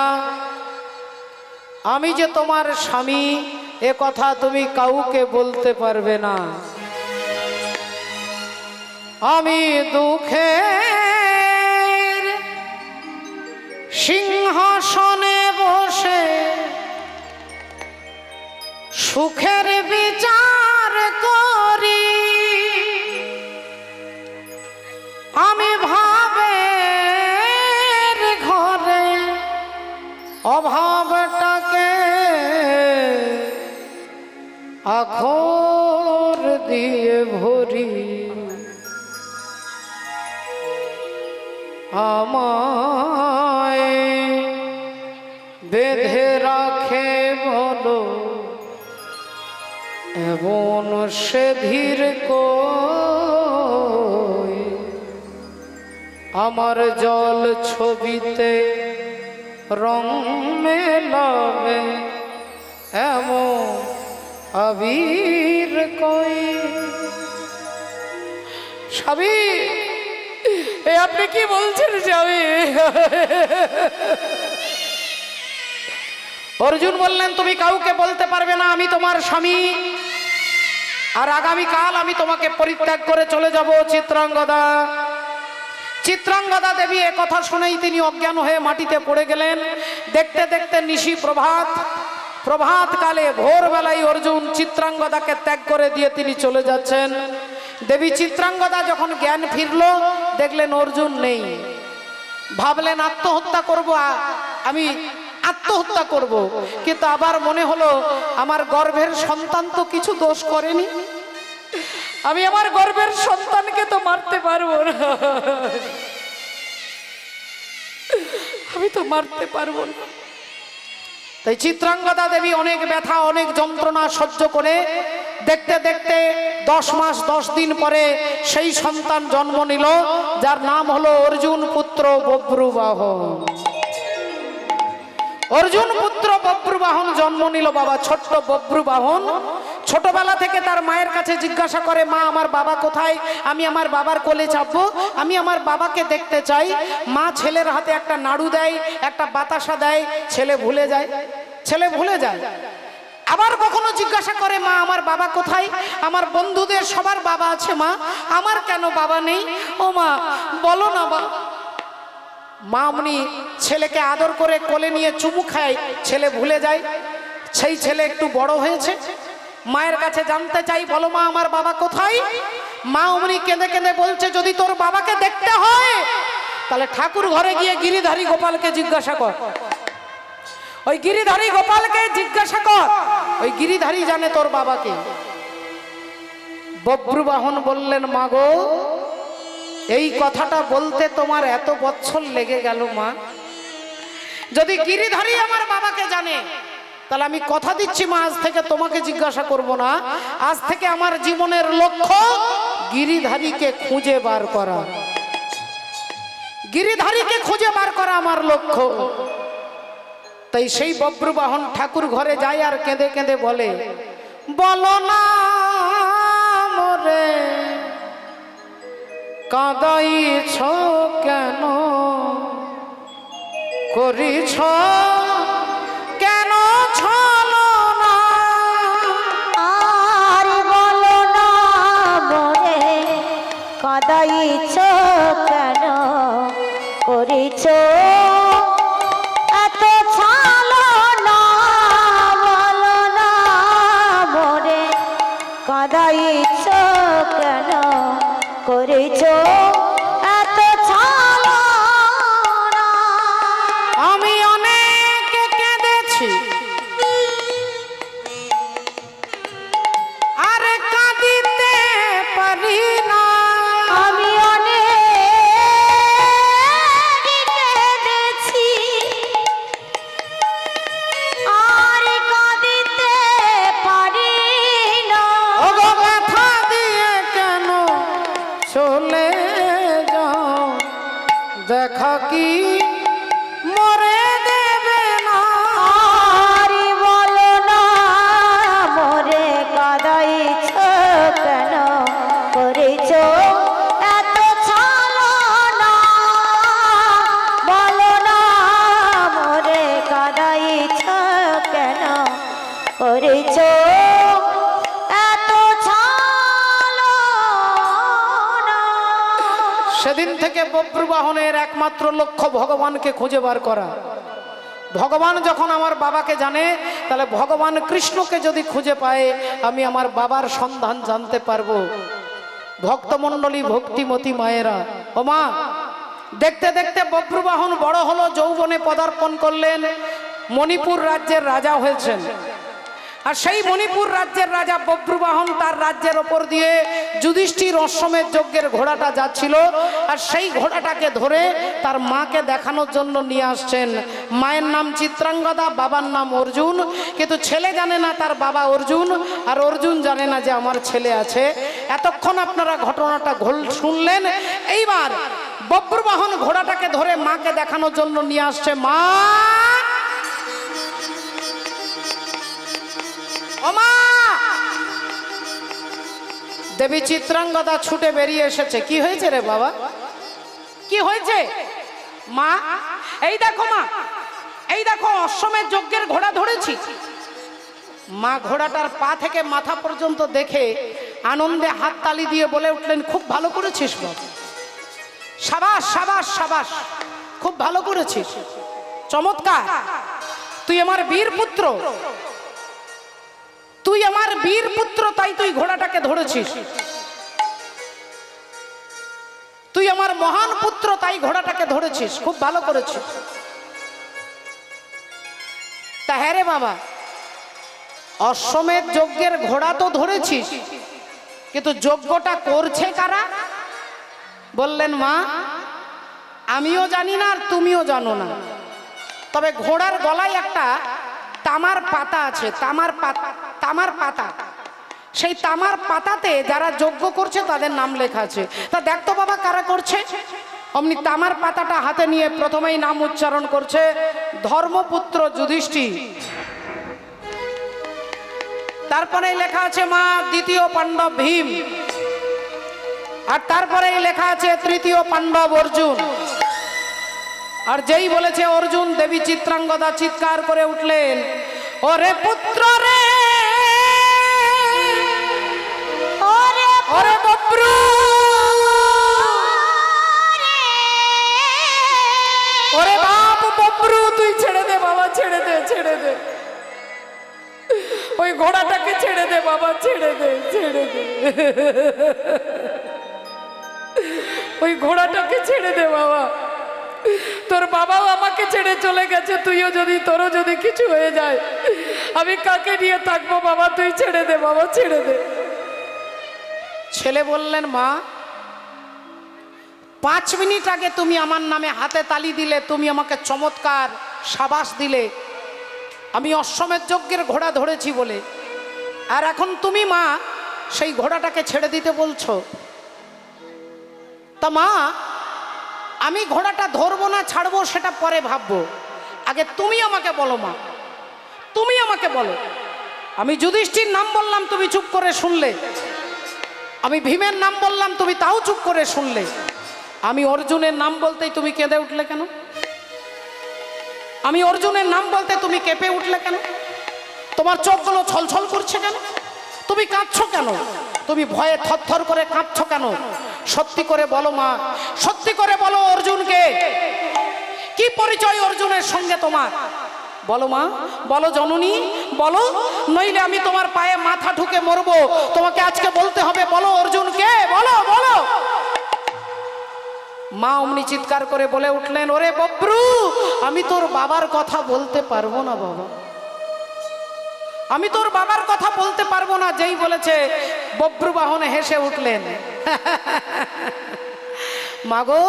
আমি যে তোমার স্বামী এ কথা তুমি কাউকে বলতে পারবে না। আমি দুঃখের সিংহাসনে বসে সুখের বিচার করি, আমি ভাবের ঘরে অভাবটাকে আখর দিয়ে ভরি, আমায় বেঁধে রাখে বলো এমন সে ধীর কই, আমার জল ছবিতে রং মেলাবে এমন আবির কই। স্বামী, এ আপনি কি বলছেন স্বামী? অর্জুন বললেন, তুমি কাউকে বলতে পারবে না আমি তোমার স্বামী, আর আগামীকাল আমি তোমাকে পরিত্যাগ করে চলে যাব। চিত্রাঙ্গদা চিত্রাঙ্গদা দেবী এ কথা শুনেই তিনি অজ্ঞান হয়ে মাটিতে পড়ে গেলেন। দেখতে দেখতে নিশি প্রভাত কালে ভোরবেলায় অর্জুন চিত্রাঙ্গদাকে ত্যাগ করে দিয়ে তিনি চলে যাচ্ছেন। দেবী চিত্রাঙ্গদা যখন জ্ঞান ফিরল, দেখলেন অর্জুন নেই। ভাবলেন আত্মহত্যা করব, আমি আত্মহত্যা করব, কিন্তু আবার মনে হলো আমার গর্ভের সন্তান তো কিছু দোষ করেনি, আমি আমার গর্ভের সন্তানকে তো মারতে পারবো না, আমি তো মারতে পারবো না। তাই চিত্রাঙ্গদা দেবী অনেক ব্যথা, অনেক যন্ত্রণা সহ্য করে দেখতে দেখতে 10 মাস 10 দিন পরে সেই সন্তান জন্ম নিল, যার নাম হলো অর্জুন পুত্র বভ্রুবাহন। অর্জুন পুত্র বভ্রুবাহন জন্ম নিল বাবা, ছোট্ট বভ্রুবাহন। ছোটবেলা থেকে তার মায়ের কাছে জিজ্ঞাসা করে, মা আমার বাবা কোথায়, আমি আমার বাবার কোলে চাপবো, আমি আমার বাবাকে দেখতে চাই। মা ছেলের হাতে একটা নাড়ু দেয়, একটা বাতাসা দেয়, ছেলে ভুলে যায়। আবার কখনো জিজ্ঞাসা করে, মা আমার বাবা কোথায়, আমার বন্ধুদের সবার বাবা আছে মা, আমার কেন বাবা নেই, ও মা বলো না বা। মা অমনি ছেলেকে আদর করে কোলে নিয়ে চুমু খায়, ছেলে ভুলে যায়। সেই ছেলে একটু বড় হয়েছে, মায়ের কাছে জানতে চাই, বলো মা আমার বাবা কোথায়। মা অমনি কেঁদে কেঁদে বলছে, যদি তোর বাবাকে দেখতে হয় তাহলে ঠাকুর ঘরে গিয়ে গিরিধারী গোপালকে জিজ্ঞাসা কর, ওই গিরিধারী গোপালকে জিজ্ঞাসা কর, ওই গিরিধারী জানে তোর বাবাকে। বভ্রুবাহন বললেন, মা গো, এই কথাটা বলতে তোমার এত বছর লেগে গেল মা, যদি গিরিধারী আমার বাবাকে জানে তাহলে আমি কথা দিচ্ছি মা, আজ থেকে তোমাকে জিজ্ঞাসা করব না, আজ থেকে আমার জীবনের লক্ষ্য গিরিধারীকে খুঁজে বার করা, গিরিধারীকে খুঁজে বার করা আমার লক্ষ্য। তাই সেই বভ্রুবাহন ঠাকুর ঘরে যায় আর কেঁদে কেঁদে বলে, বলো না মোরে কাঁদাইছ কেন, করিছ কেন ছলনা, আর বলো না মোরে কাঁদাইছ কেন, করিছ এত ছলনা, বলো না মোরে কাঁদাইছ কেন, করিছ এত ছলনা। আমি অনেক কেঁদেছি আর কাঁদিতে পারি না, আমি অনেক কি মরে দেবে না? আরে বলো না মোরে কাদাইছ কেন করেছ এত ছলনা? বলো না মোরে কাদাইছ কেন করেছ এত ছলনা? সেদিন থেকে বব্রু বাহনের একমাত্র লক্ষ্য ভগবানকে খুঁজে বার করা। ভগবান যখন আমার বাবাকে জানে, তাহলে ভগবান কৃষ্ণকে যদি খুঁজে পায়, আমি আমার বাবার সন্ধান জানতে পারবো। ভক্তমণ্ডলী, ভক্তিমতী মায়েরা, ও মা, দেখতে দেখতে বব্রু বাহন বড় হলো, যৌবনে পদার্পণ করলেন, মণিপুর রাজ্যের রাজা হয়েছেন। আর সেই মণিপুর রাজ্যের রাজা বব্রু বাহন, তার রাজ্যের ওপর দিয়ে যুধিষ্ঠির অশ্বমেধ যজ্ঞের ঘোড়াটা যাচ্ছিল, আর সেই ঘোড়াটাকে ধরে তার মাকে দেখানোর জন্য নিয়ে আসছেন। মায়ের নাম চিত্রাঙ্গদা, বাবার নাম অর্জুন, কিন্তু ছেলে জানে না তার বাবা অর্জুন, আর অর্জুন জানে না যে আমার ছেলে আছে। এতক্ষণ আপনারা ঘটনাটা শুনলেন। এইবার বব্রু বাহন ঘোড়াটাকে ধরে মাকে দেখানোর জন্য নিয়ে আসছে। মা, দেবী চিত্রাঙ্গদা ছুটে বেরিয়ে এসেছে। কি হয়েছে রে বাবা, কি হয়েছে? মা, এই দেখো মা, এই দেখো অশ্বমেধ যজ্ঞের ঘোড়া ধরেছি। মা ঘোড়াটার পা থেকে মাথা পর্যন্ত দেখে আনন্দে হাততালি দিয়ে বলে উঠলেন, খুব ভালো করেছিস বাবা, সাবাস সাবাস সাবাস, খুব ভালো করেছিস, চমৎকার, তুই আমার বীর পুত্র, তুই আমার বীর পুত্র, তাই তুই ঘোড়াটাকে ধরেছিস। তুই আমার মহান পুত্র, তাই ঘোড়াটাকে ধরেছিস, খুব ভালো করেছিস। তা হ্যাঁ রে বাবা, অশ্বমেধ যজ্ঞের ঘোড়া তো ধরেছিস, কিন্তু যজ্ঞটা করছে কারা? বললেন, মা, আমিও জানি না আর তুমিও জানো না, তবে ঘোড়ার গলায় একটা তামার পাতা আছে, তামার পাতা, সেই তামার পাতাতে যারা যজ্ঞ করছে তাদের নাম লেখা আছে। তা দেখতো বাবা কারা করছে। অমনি তামার পাতাটা হাতে নিয়ে প্রথমেই নাম উচ্চারণ করছে ধর্মপুত্র যুধিষ্ঠির। তারপরেই লেখা আছে মা দ্বিতীয় পাণ্ডব ভীম, আর তারপরেই লেখা আছে তৃতীয় পাণ্ডব অর্জুন। আর যেই বলেছে অর্জুন, দেবী চিত্রাঙ্গদা চিৎকার করে উঠলেন, ওরে পুত্র রে, ওরে বব্রু, ওরে বাপ বব্রু, তুই ছেড়ে দে বাবা, ছেড়ে দে, ছেড়ে দে, ওই ঘোড়াটাকে ছেড়ে দে বাবা, ছেড়ে দে, ছেড়ে দে, ওই ঘোড়াটাকে ছেড়ে দে বাবা, তোর বাবাও আমাকে ছেড়ে চলে গেছে, তুইও যদি, তোরও যদি কিছু হয়ে যায় আমি কাকে নিয়ে থাকবো বাবা, তুই ছেড়ে দে বাবা, ছেড়ে দে। ছেলে বললেন, মা, 5 মিনিট আগে তুমি আমার নামে হাতে তালি দিলে, তুমি আমাকে চমৎকার সাবাস দিলে, আমি অশ্বমেধ যজ্ঞের ঘোড়া ধরেছি বলে, আর এখন তুমি মা সেই ঘোড়াটাকে ছেড়ে দিতে বলছো। তা মা, আমি ঘোড়াটা ধরবো না ছাড়বো সেটা পরে ভাববো, আগে তুমি আমাকে বলো মা, তুমি আমাকে বলো। আমি যুধিষ্ঠির নাম বললাম, তুমি চুপ করে শুনলে, আমি ভীমের নাম বললাম, তুমি তাও চুপ করে শুনলে, আমি অর্জুনের নাম বলতেই তুমি কেঁদে উঠলে কেন? আমি অর্জুনের নাম বলতে তুমি কেঁপে উঠলে কেন? তোমার চোখগুলো ছলছল করছে কেন? তুমি কাঁদছো কেন? তুমি ভয়ে থরথর করে কাঁদছো কেন? সত্যি করে বলো মা, সত্যি করে বলো, অর্জুনকে কি পরিচয় অর্জুনের সঙ্গে তোমার? বলো মা, বলো জননী, বলো, নইলে আমি তোমার পায়ে মাথা ঠুকে মরবো। তোমাকে আজকে বলতে হবে, বলো অর্জুনকে, বলো, বলো। মা অমনি চিৎকার করে বলে উঠলেন, ওরে বব্রু, আমি তোর বাবার কথা বলতে পারবো না বাবা, আমি তোর বাবার কথা বলতে পারবো না। যেই বলেছে বব্রু বাহনে হেসে উঠলেন, মাগো,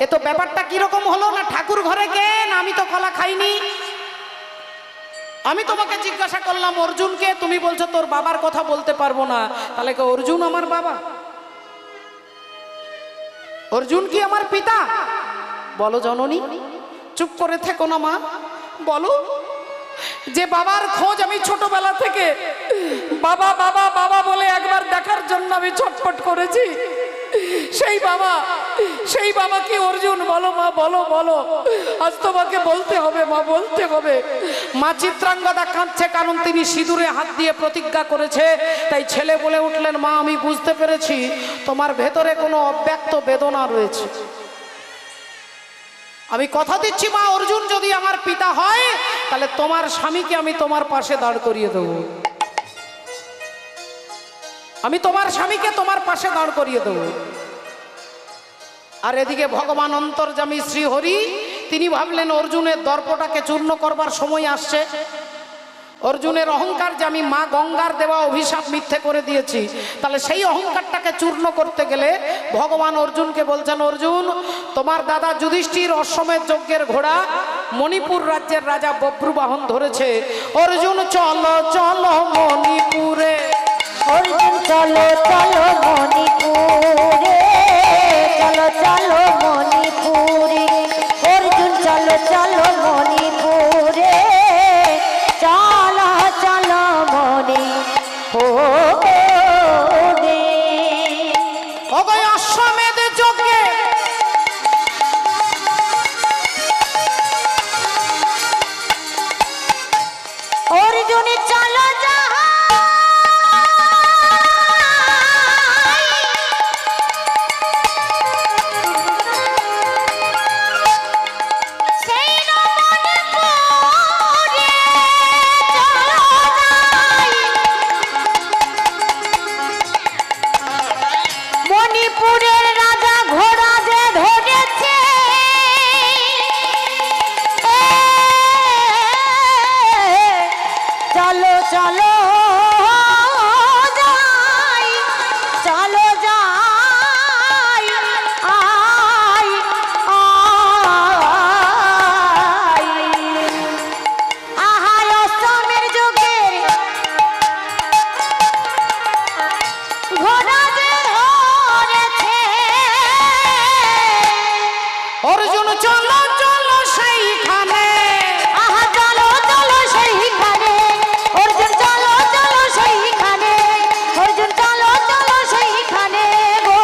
এ তো ব্যাপারটা কিরকম হলো না, ঠাকুর ঘরে গেন, আমি তো কলা খাইনি। আমি তোমাকে জিজ্ঞাসা করলাম অর্জুনকে, তুমি বলছো তোর বাবার কথা বলতে পারবো না, তাহলে কি অর্জুন আমার বাবা? অর্জুন কি আমার পিতা? বলো জননী, চুপ করে থেকো না মা, বলো। যে বাবার খোঁজ আমি ছোটবেলা থেকে বাবা বাবা বাবা বলে একবার দেখার জন্য আমি ছটফট করেছি, সেই বাবা কি অর্জুন? বলো মা, বলো বলো, আজ তোমাকে বলতে হবে মা, বলতে হবে। মা চিত্রাঙ্গদা কাঁদছে, কারণ তিনি সিঁদুরে হাত দিয়ে প্রতিজ্ঞা করেছে। তাই ছেলে বলে উঠলেন, মা আমি বুঝতে পেরেছি তোমার ভেতরে কোনো অব্যক্ত বেদনা রয়েছে। আমি কথা দিচ্ছি মা, অর্জুন যদি আমার পিতা হয় তাহলে তোমার স্বামীকে আমি তোমার পাশে দাঁড় করিয়ে দেবো, আমি তোমার স্বামীকে তোমার পাশে দাঁড় করিয়ে দেবো। আর এদিকে ভগবান অন্তর্যামী শ্রীহরি তিনি ভাবলেন অর্জুনের দর্পটাকে চূর্ণ করবার সময় আসছে। অর্জুনের অহংকার যে আমি মা গঙ্গার দেওয়া অভিশাপ মিথ্যে করে দিয়েছি, তাহলে সেই অহংকারটাকে চূর্ণ করতে গেলে ভগবান অর্জুনকে বলছেন, অর্জুন তোমার দাদা যুধিষ্ঠির অশ্বমেধ যজ্ঞের ঘোড়া মণিপুর রাজ্যের রাজা বব্রুবাহন ধরেছে। অর্জুন চলো চলো মণিপুরে, অর্জুন চলো চলো মণিপুরে, চলো চলো মণিপুরে, অর্জুন চলো চলো মণিপুরে, চলো চলো মণিপুরে। ওগো অশ্বমেধ যজ্ঞে অর্জুন চলো মণিপুরের রাজা ঘোড়া যে ধরেছে, চলো চলো যাই, চলো যাই, আই আই, আহাই অষ্টমের যুগের ঘোড়া যে ধরেছে, অর্জুন চলো চলো সেইখানে, আহা চলো চলো সেইখানে, অর্জুন চলো চলো সেইখানে, অর্জুন চলো চলো সেইখানে গো,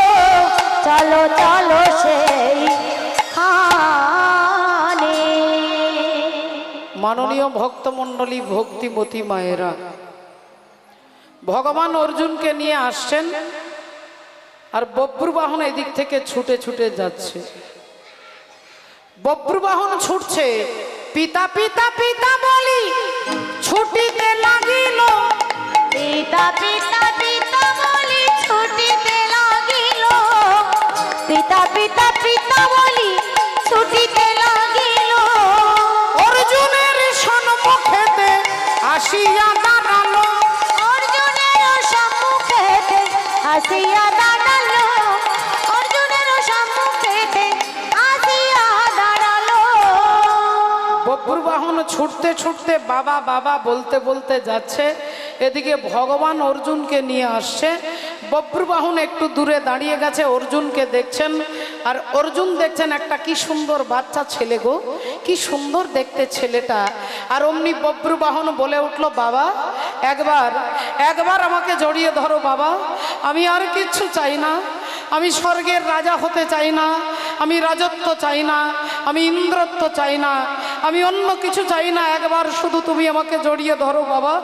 চলো চলো সেইখানে। মাননীয় ভক্তমণ্ডলী, ভক্তিমতী মায়েরা, ভগবান অর্জুনকে নিয়ে আসছেন আর বব্রুবাহন এদিক থেকে ছুটে ছুটে যাচ্ছে। বব্রুবাহন ছুটছে, পিতা পিতা পিতা বলি ছুটিতে লাগিল, পিতা পিতা পিতা বলি ছুটিতে লাগিল, পিতা পিতা পিতা বলি ছুটিতে লাগিল, অর্জুনের সম্মুখেতে আসিয়া দাঁড়ালো, অর্জুনের সম্মুখেতে আসিয়া দাঁড়ালো, অর্জুনের সম্মুখেতে আসিয়া দাঁড়ালো। বব্রুবাহন ছুটতে ছুটতে বাবা বাবা বলতে বলতে যাচ্ছে, এদিকে ভগবান অর্জুনকে নিয়ে আসছে। বব্রুবাহন একটু দূরে দাঁড়িয়ে গেছে, অর্জুনকে দেখছেন আর অর্জুন দেখছেন একটা কি সুন্দর বাচ্চা ছেলে গো, কি সুন্দর দেখতে ছেলেটা। আর অমনি বব্রুবাহন বলে উঠলো, বাবা একবার একবার আমাকে জড়িয়ে ধরো বাবা, আমি আর কিচ্ছু চাই না, আমি স্বর্গের রাজা হতে চাই না, আমি রাজত্ব চাই না, আমি ইন্দ্রত্ব চাই না, আমি অন্য কিছু চাই না, একবার শুধু তুমি আমাকে জড়িয়ে ধরো বাবা,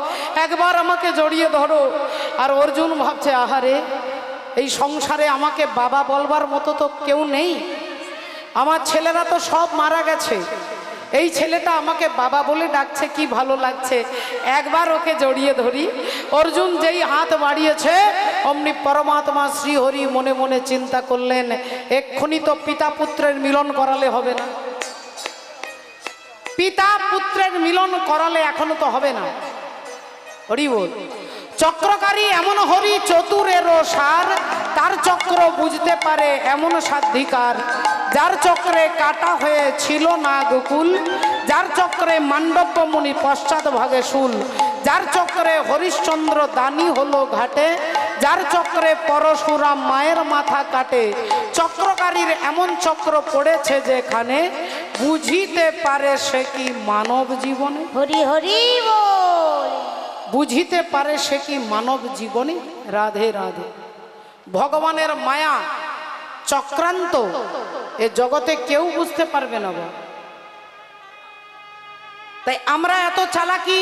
একবার আমাকে জড়িয়ে ধরো। আর অর্জুন ভাবছে, আহারে এই সংসারে আমাকে বাবা বলবার মতো তো কেউ নেই, আমার ছেলেরা তো সব মারা গেছে, এই ছেলেটা আমাকে বাবা বলে ডাকছে, কি ভালো লাগছে, একবার ওকে জড়িয়ে ধরি। অর্জুন যেই হাত বাড়িয়েছে অমনি পরমাত্মা শ্রীহরি মনে মনে চিন্তা করলেন, এক্ষুনি তো পিতা পুত্রের মিলন করালে হবে না, পিতা পুত্রের মিলন করালে এখনো তো হবে না। হরি বল। চক্রকারী এমন হরি চতুরেরও সার, তার চক্র বুঝতে পারে এমন সাধিকার, যার চক্রে কাটা হয়ে ছিল না গোকুল, যার চক্রে মান্ডব্য মুনি পশ্চাৎ ভাগে শুল, যার চক্রে হরিশ্চন্দ্র দানি হলো ঘাটে, যার চক্রে পরশুরাম মায়ের মাথা কাটে, চক্রকারীর এমন চক্র পড়েছে যেখানে বুঝিতে পারে সে কি মানব জীবনে, হরি হরি বল। বুঝিতে পারে সে কি মানব জীবনে। রাধে রাধে। ভগবানের মায়া চক্রান্ত এ জগতে কেউ বুঝতে পারবে না বাবা। তাই আমরা এত চালাকি,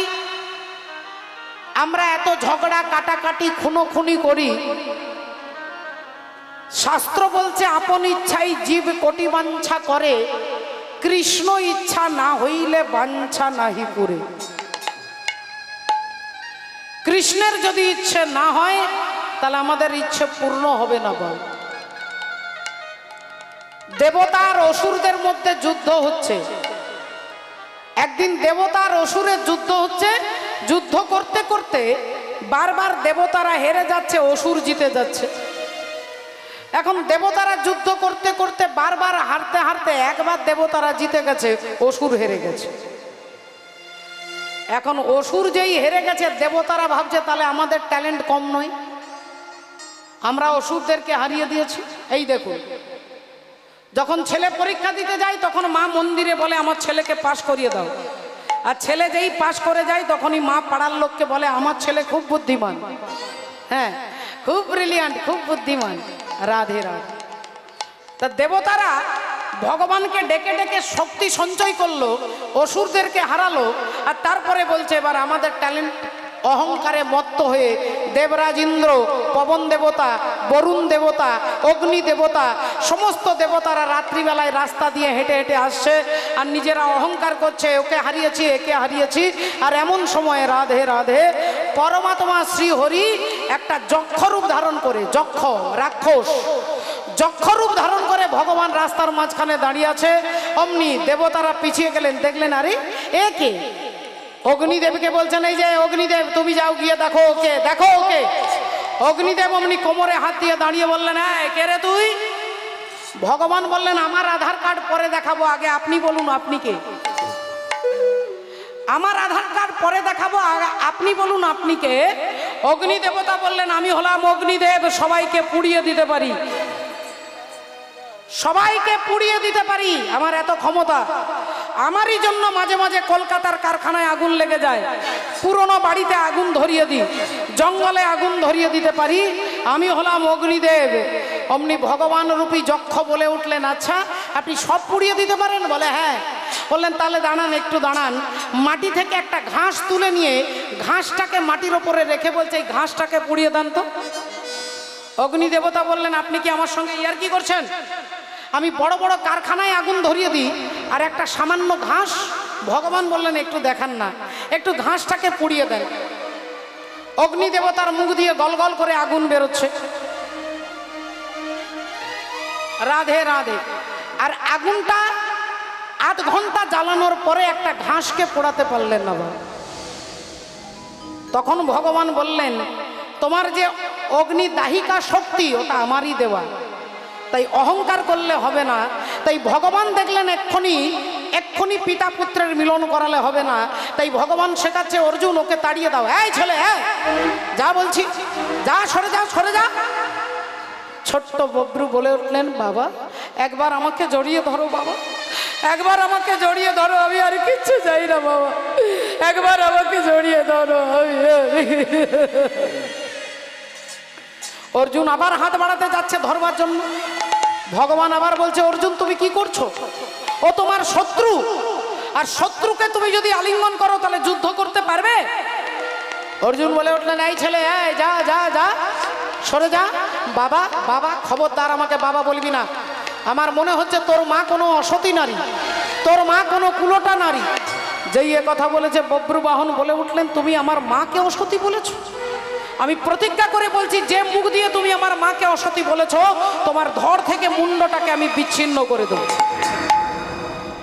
আমরা এত ঝগড়া কাটাকাটি খুনোখুনি করি। শাস্ত্র বলছে আপন ইচ্ছাই জীব কোটি বাঞ্ছা করে, কৃষ্ণ ইচ্ছা না হইলে বাঞ্ছা নাহি পুরে। কৃষ্ণের যদি ইচ্ছে না হয় তাহলে আমাদের ইচ্ছে পূর্ণ হবে না বল। দেবতা আর অসুরদের মধ্যে যুদ্ধ হচ্ছে। একদিন দেবতা আর অসুরের যুদ্ধ হচ্ছে। যুদ্ধ করতে করতে বারবার দেবতারা হেরে যাচ্ছে, অসুর জিতে যাচ্ছে। এখন দেবতারা যুদ্ধ করতে করতে বারবার হারতে হারতে একবার দেবতারা জিতে গেছে, অসুর হেরে গেছে। এখন অসুর যেই হেরে গেছে, দেবতারা ভাবছে তাহলে আমাদের ট্যালেন্ট কম নয়, আমরা অসুরদেরকে হারিয়ে দিয়েছি। এই দেখুন, যখন ছেলে পরীক্ষা দিতে যায় তখন মা মন্দিরে বলে আমার ছেলেকে পাশ করিয়ে দাও, আর ছেলে যেই পাশ করে যায় তখনই মা পাড়ার লোককে বলে আমার ছেলে খুব বুদ্ধিমান, হ্যাঁ খুব ব্রিলিয়ান্ট, খুব বুদ্ধিমান। রাধে রাধে। তা দেবতারা ভগবানকে ডেকে ডেকে শক্তি সঞ্চয় করলো, অসুরদেরকে হারালো, আর তারপরে বলছে এবার আমাদের ট্যালেন্ট। অহংকারে মত্ত হয়ে দেবরাজ ইন্দ্র, পবন দেবতা, বরুণ দেবতা, অগ্নি দেবতা, সমস্ত দেবতারা রাত্রিবেলায় রাস্তা দিয়ে হেঁটে হেঁটে আসছে আর নিজেরা অহংকার করছে, ওকে হারিয়েছি, একে হারিয়েছি। আর এমন সময় রাধে রাধে পরমাত্মা শ্রীহরি একটা যক্ষরূপ ধারণ করে, যক্ষ রাক্ষস যক্ষরূপ ধারণ করে ভগবান রাস্তার মাঝখানে দাঁড়িয়ে আছে। অমনি দেবতারা পিছিয়ে গেলেন, দেখলেন আরে এ কে? অগ্নিদেবকে বলছেন এই যে অগ্নিদেব তুমি যাও গিয়ে দেখো ওকে, দেখো ওকে। অগ্নিদেব অমনি কোমরে হাত দিয়ে দাঁড়িয়ে বললেন হ্যাঁ কে রে তুই? ভগবান বললেন আমার আধার কার্ড পরে দেখাবো, আগে আপনি বলুন আপনি কে? আমার আধার কার্ড পরে দেখাবো, আপনি বলুন আপনি কে? অগ্নি দেবতা বললেন আমি হলাম অগ্নিদেব, সবাইকে পুড়িয়ে দিতে পারি, সবাইকে পুড়িয়ে দিতে পারি, আমার এত ক্ষমতা। আমারই জন্য মাঝে মাঝে কলকাতার কারখানায় আগুন লেগে যায়, পুরনো বাড়িতে আগুন ধরিয়ে দিই, জঙ্গলে আগুন ধরিয়ে দিতে পারি, আমি হলাম অগ্নিদেব। অমনি ভগবান রূপী যক্ষ বলে উঠলেন আচ্ছা আপনি সব পুড়িয়ে দিতে পারেন? বলে হ্যাঁ। বললেন তাহলে দাঁড়ান, একটু দাঁড়ান। মাটি থেকে একটা ঘাস তুলে নিয়ে ঘাসটাকে মাটির ওপরে রেখে বলছে এই ঘাসটাকে পুড়িয়ে দেন তো। অগ্নি দেবতা বললেন আপনি কি আমার সঙ্গে ইয়ার্কি করছেন? আমি বড় বড় কারখানায় আগুন ধরিয়ে দিই আর একটা সামান্য ঘাস? ভগবান বললেন একটু দেখান না, একটু ঘাসটাকে পুড়িয়ে দেন। অগ্নি দেবতার মুখ দিয়ে গলগল করে আগুন বেরোচ্ছে। রাধে রাধে। আর আগুনটা 8 ঘন্টা জ্বালানোর পরে একটা ঘাসকে পোড়াতে পারলেন না বাবা। তখন ভগবান বললেন তোমার যে অগ্নি দাহিকা শক্তি ওটা আমারই দেওয়া, তাই অহংকার করলে হবে না। তাই ভগবান দেখলেন এক্ষুনি পিতা পুত্রের মিলন করালে হবে না, তাই ভগবান শেখাচ্ছে অর্জুন ওকে তাড়িয়ে দাও। এই ছেলে হ্যাঁ যা বলছি, যা সরে যা, সরে যা। ছোট্ট বব্রু বলে উঠলেন বাবা একবার আমাকে জড়িয়ে ধরো বাবা, একবার আমাকে জড়িয়ে ধরো, আমি আর কিচ্ছু চাই না বাবা, একবার আমাকে জড়িয়ে ধরো। অর্জুন আবার হাত বাড়াতে যাচ্ছে ধরবার জন্য। ভগবান আবার বলছে অর্জুন তুমি কি করছো? ও তোমার শত্রু, আর শত্রুকে তুমি যদি আলিঙ্গন করো তাহলে যুদ্ধ করতে পারবে? অর্জুন বলে উঠলেন এই ছেলে এই যা যা যা, সরে যা। বাবা বাবা খবরদার আমাকে বাবা বলবি না, আমার মনে হচ্ছে তোর মা কোনো অসতী নারী, তোর মা কোনো কুলোটা নারী। যেই এ কথা বলেছে বব্রুবাহন বলে উঠলেন তুমি আমার মাকে অসতী বলেছো? আমি প্রতিজ্ঞা করে বলছি যে মুখ দিয়ে তুমি আমার মাকে অসতী বলেছো তোমার ধড় থেকে মুন্ডটাকে আমি বিচ্ছিন্ন করে দেবো,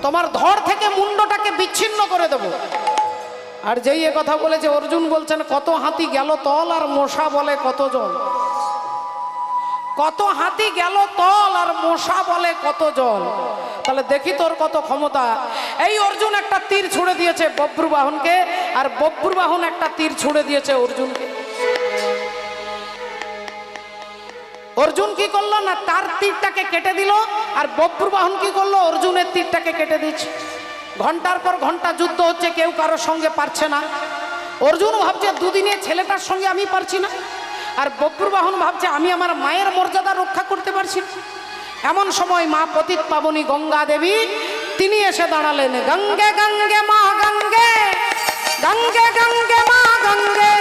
তোমার ধড় থেকে মুন্ডটাকে বিচ্ছিন্ন করে দেবো। আর যেই এ কথা বলেছে অর্জুন বলছেন কত হাতি গেল তল আর মশা বলে কত জল, কত হাতি গেল তল আর মশা বলে কত জল। তাহলে দেখি তোর কত ক্ষমতা। এই অর্জুন একটা তীর ছুড়ে দিয়েছে বব্রুবাহনকে, আর বব্রুবাহন একটা তীর ছুড়ে দিয়েছে অর্জুনকে। অর্জুন কি করলো না, তার তীরটাকে কেটে দিল, আর বব্রুবাহন কি করলো, অর্জুনের তীরটাকে কেটে দিচ্ছে। ঘন্টার পর ঘন্টা যুদ্ধ হচ্ছে, কেউ কারোর সঙ্গে পারছে না। অর্জুন ভাবছে দুদিনে ছেলেটার সঙ্গে আমি পারছি না, আর বব্রুবাহন ভাবছে আমি আমার মায়ের মর্যাদা রক্ষা করতে পারছি না। এমন সময় মা পতিত পাবনী গঙ্গা দেবী তিনি এসে দাঁড়ালেন। গঙ্গে গঙ্গে মা গঙ্গে, গঙ্গে গঙ্গে মা গঙ্গে,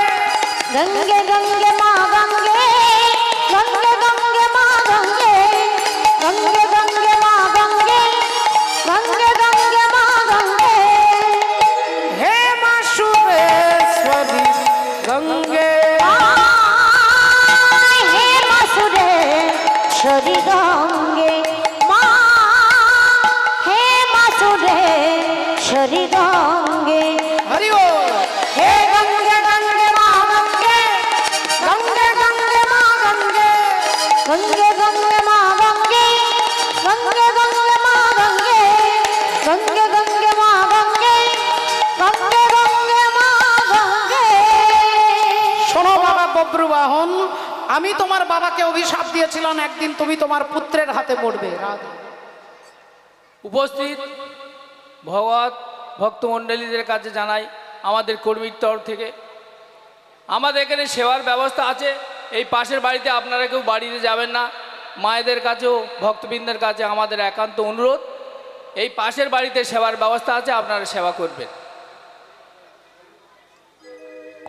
গঙ্গে গঙ্গে মা গঙ্গে, গঙ্গে গঙ্গে মা গঙ্গে, গঙ্গে গঙ্গে মা গঙ্গে, গঙ্গে গঙ্গে মা গঙ্গে। হে মা সুরেশ্বরী গঙ্গে, হে মাসুরেশ্বরী গঙ্গে, মা হে মাসুরেশ্বরী গঙ্গে। হরি বল। হে গঙ্গে গঙ্গে মা গঙ্গে, গঙ্গে গঙ্গে মা গঙ্গে, গঙ্গে গঙ্গে মা গঙ্গে, গঙ্গে গঙ্গে মা গঙ্গে, গঙ্গে গঙ্গে মা গঙ্গে, গঙ্গে গঙ্গে মা গঙ্গে। শোনো বাবা বব্রুবাহন, আমি তোমার বাবাকে অভিশাপ দিয়েছিলাম একদিন তুমি তোমার পুত্রের হাতে মরবে। উপস্থিত ভগবত ভক্তমণ্ডলীদের কাছে জানাই আমাদের কর্মীর তরফ থেকে আমাদের এখানে সেবার ব্যবস্থা আছে। এই পাশের বাড়িতে আপনারা কেউ বাড়িতে যাবেন না। মায়েদের কাছেও ভক্তবৃন্দের কাছে আমাদের একান্ত অনুরোধ, এই পাশের বাড়িতে সেবার ব্যবস্থা আছে, আপনারা সেবা করবেন।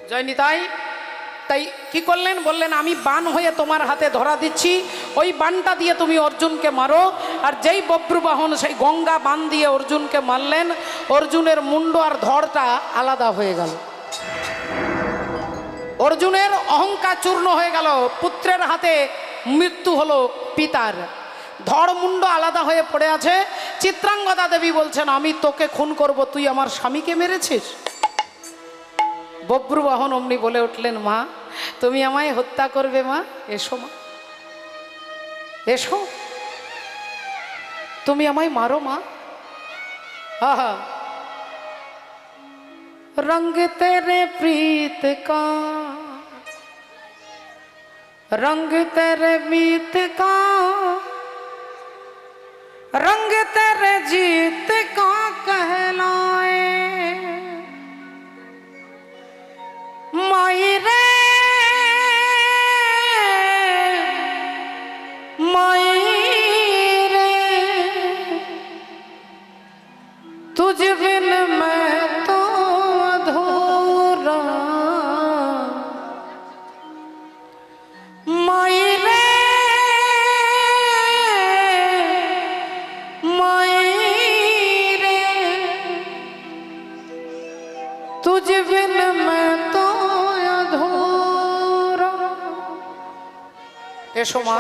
জয় নিতাই। তাই কি করলেন, বললেন আমি বান হয়ে তোমার হাতে ধরা দিচ্ছি, ওই বানটা দিয়ে তুমি অর্জুনকে মারো। আর যেই বব্রুবাহন সেই গঙ্গা বান দিয়ে অর্জুনকে মারলেন, অর্জুনের মুন্ড আর ধড়টা আলাদা হয়ে গেল। অর্জুনের অহংকার চূর্ণ হয়ে গেল, পুত্রের হাতে মৃত্যু হলো পিতার। ধড় মুন্ড আলাদা হয়ে পড়ে আছে। চিত্রাঙ্গদা দেবী বলছেন আমি তোকে খুন করব, তুই আমার স্বামীকে মেরেছিস। বব্রুবাহন অমনি বলে উঠলেন মা তুমি আমায় হত্যা করবে মা, এসো মা, এসো, তুমি আমায় মারো মা। আহা, रंग तेरे प्रीत का, रंग तेरे मीत का, रंग तेरे जीत का कहलाए। माई रे माई रे, तुझ बिन मैं तो अधूरा। माई रे माई रे, तुझ बिन मैं तो अधूरा। এসো মা,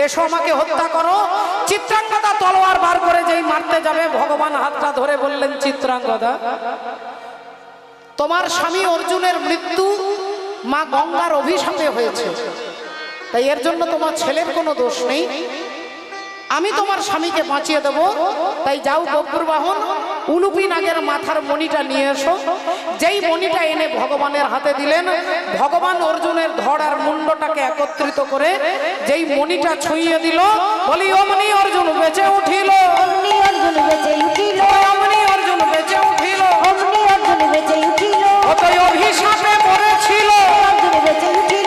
এসো আমাকে হত্যা করো। চিত্রাঙ্গদা তলোয়ার বার করে যেই মারতে যাবে, ভগবান হাতটা ধরে বললেন চিত্রাঙ্গদা তোমার স্বামী অর্জুনের মৃত্যু মা গঙ্গার অভিশাপে হয়েছে, তাই এর জন্য তোমার ছেলের কোনো দোষ নেই, আমি তোমার স্বামীকে বাঁচিয়ে দেব। তাই যাও বব্রুবাহন, উলুপি নাগের মাথার মণিটা নিয়ে এসো। যেই মণিটা এনে ভগবানের হাতে দিলেন, ভগবান অর্জুনের ধড় আর মুন্ডটাকে একত্রিত করে যেই মণিটা ছুঁয়ে দিল, বলি অমনি অর্জুন বেঁচে উঠিল, অমনি অর্জুন বেঁচে উঠিল, অমনি অর্জুন বেঁচে উঠিল, অমনি অর্জুন বেঁচে উঠিল, অতই অভিশাপে মরেছিল, অর্জুন বেঁচে উঠিল।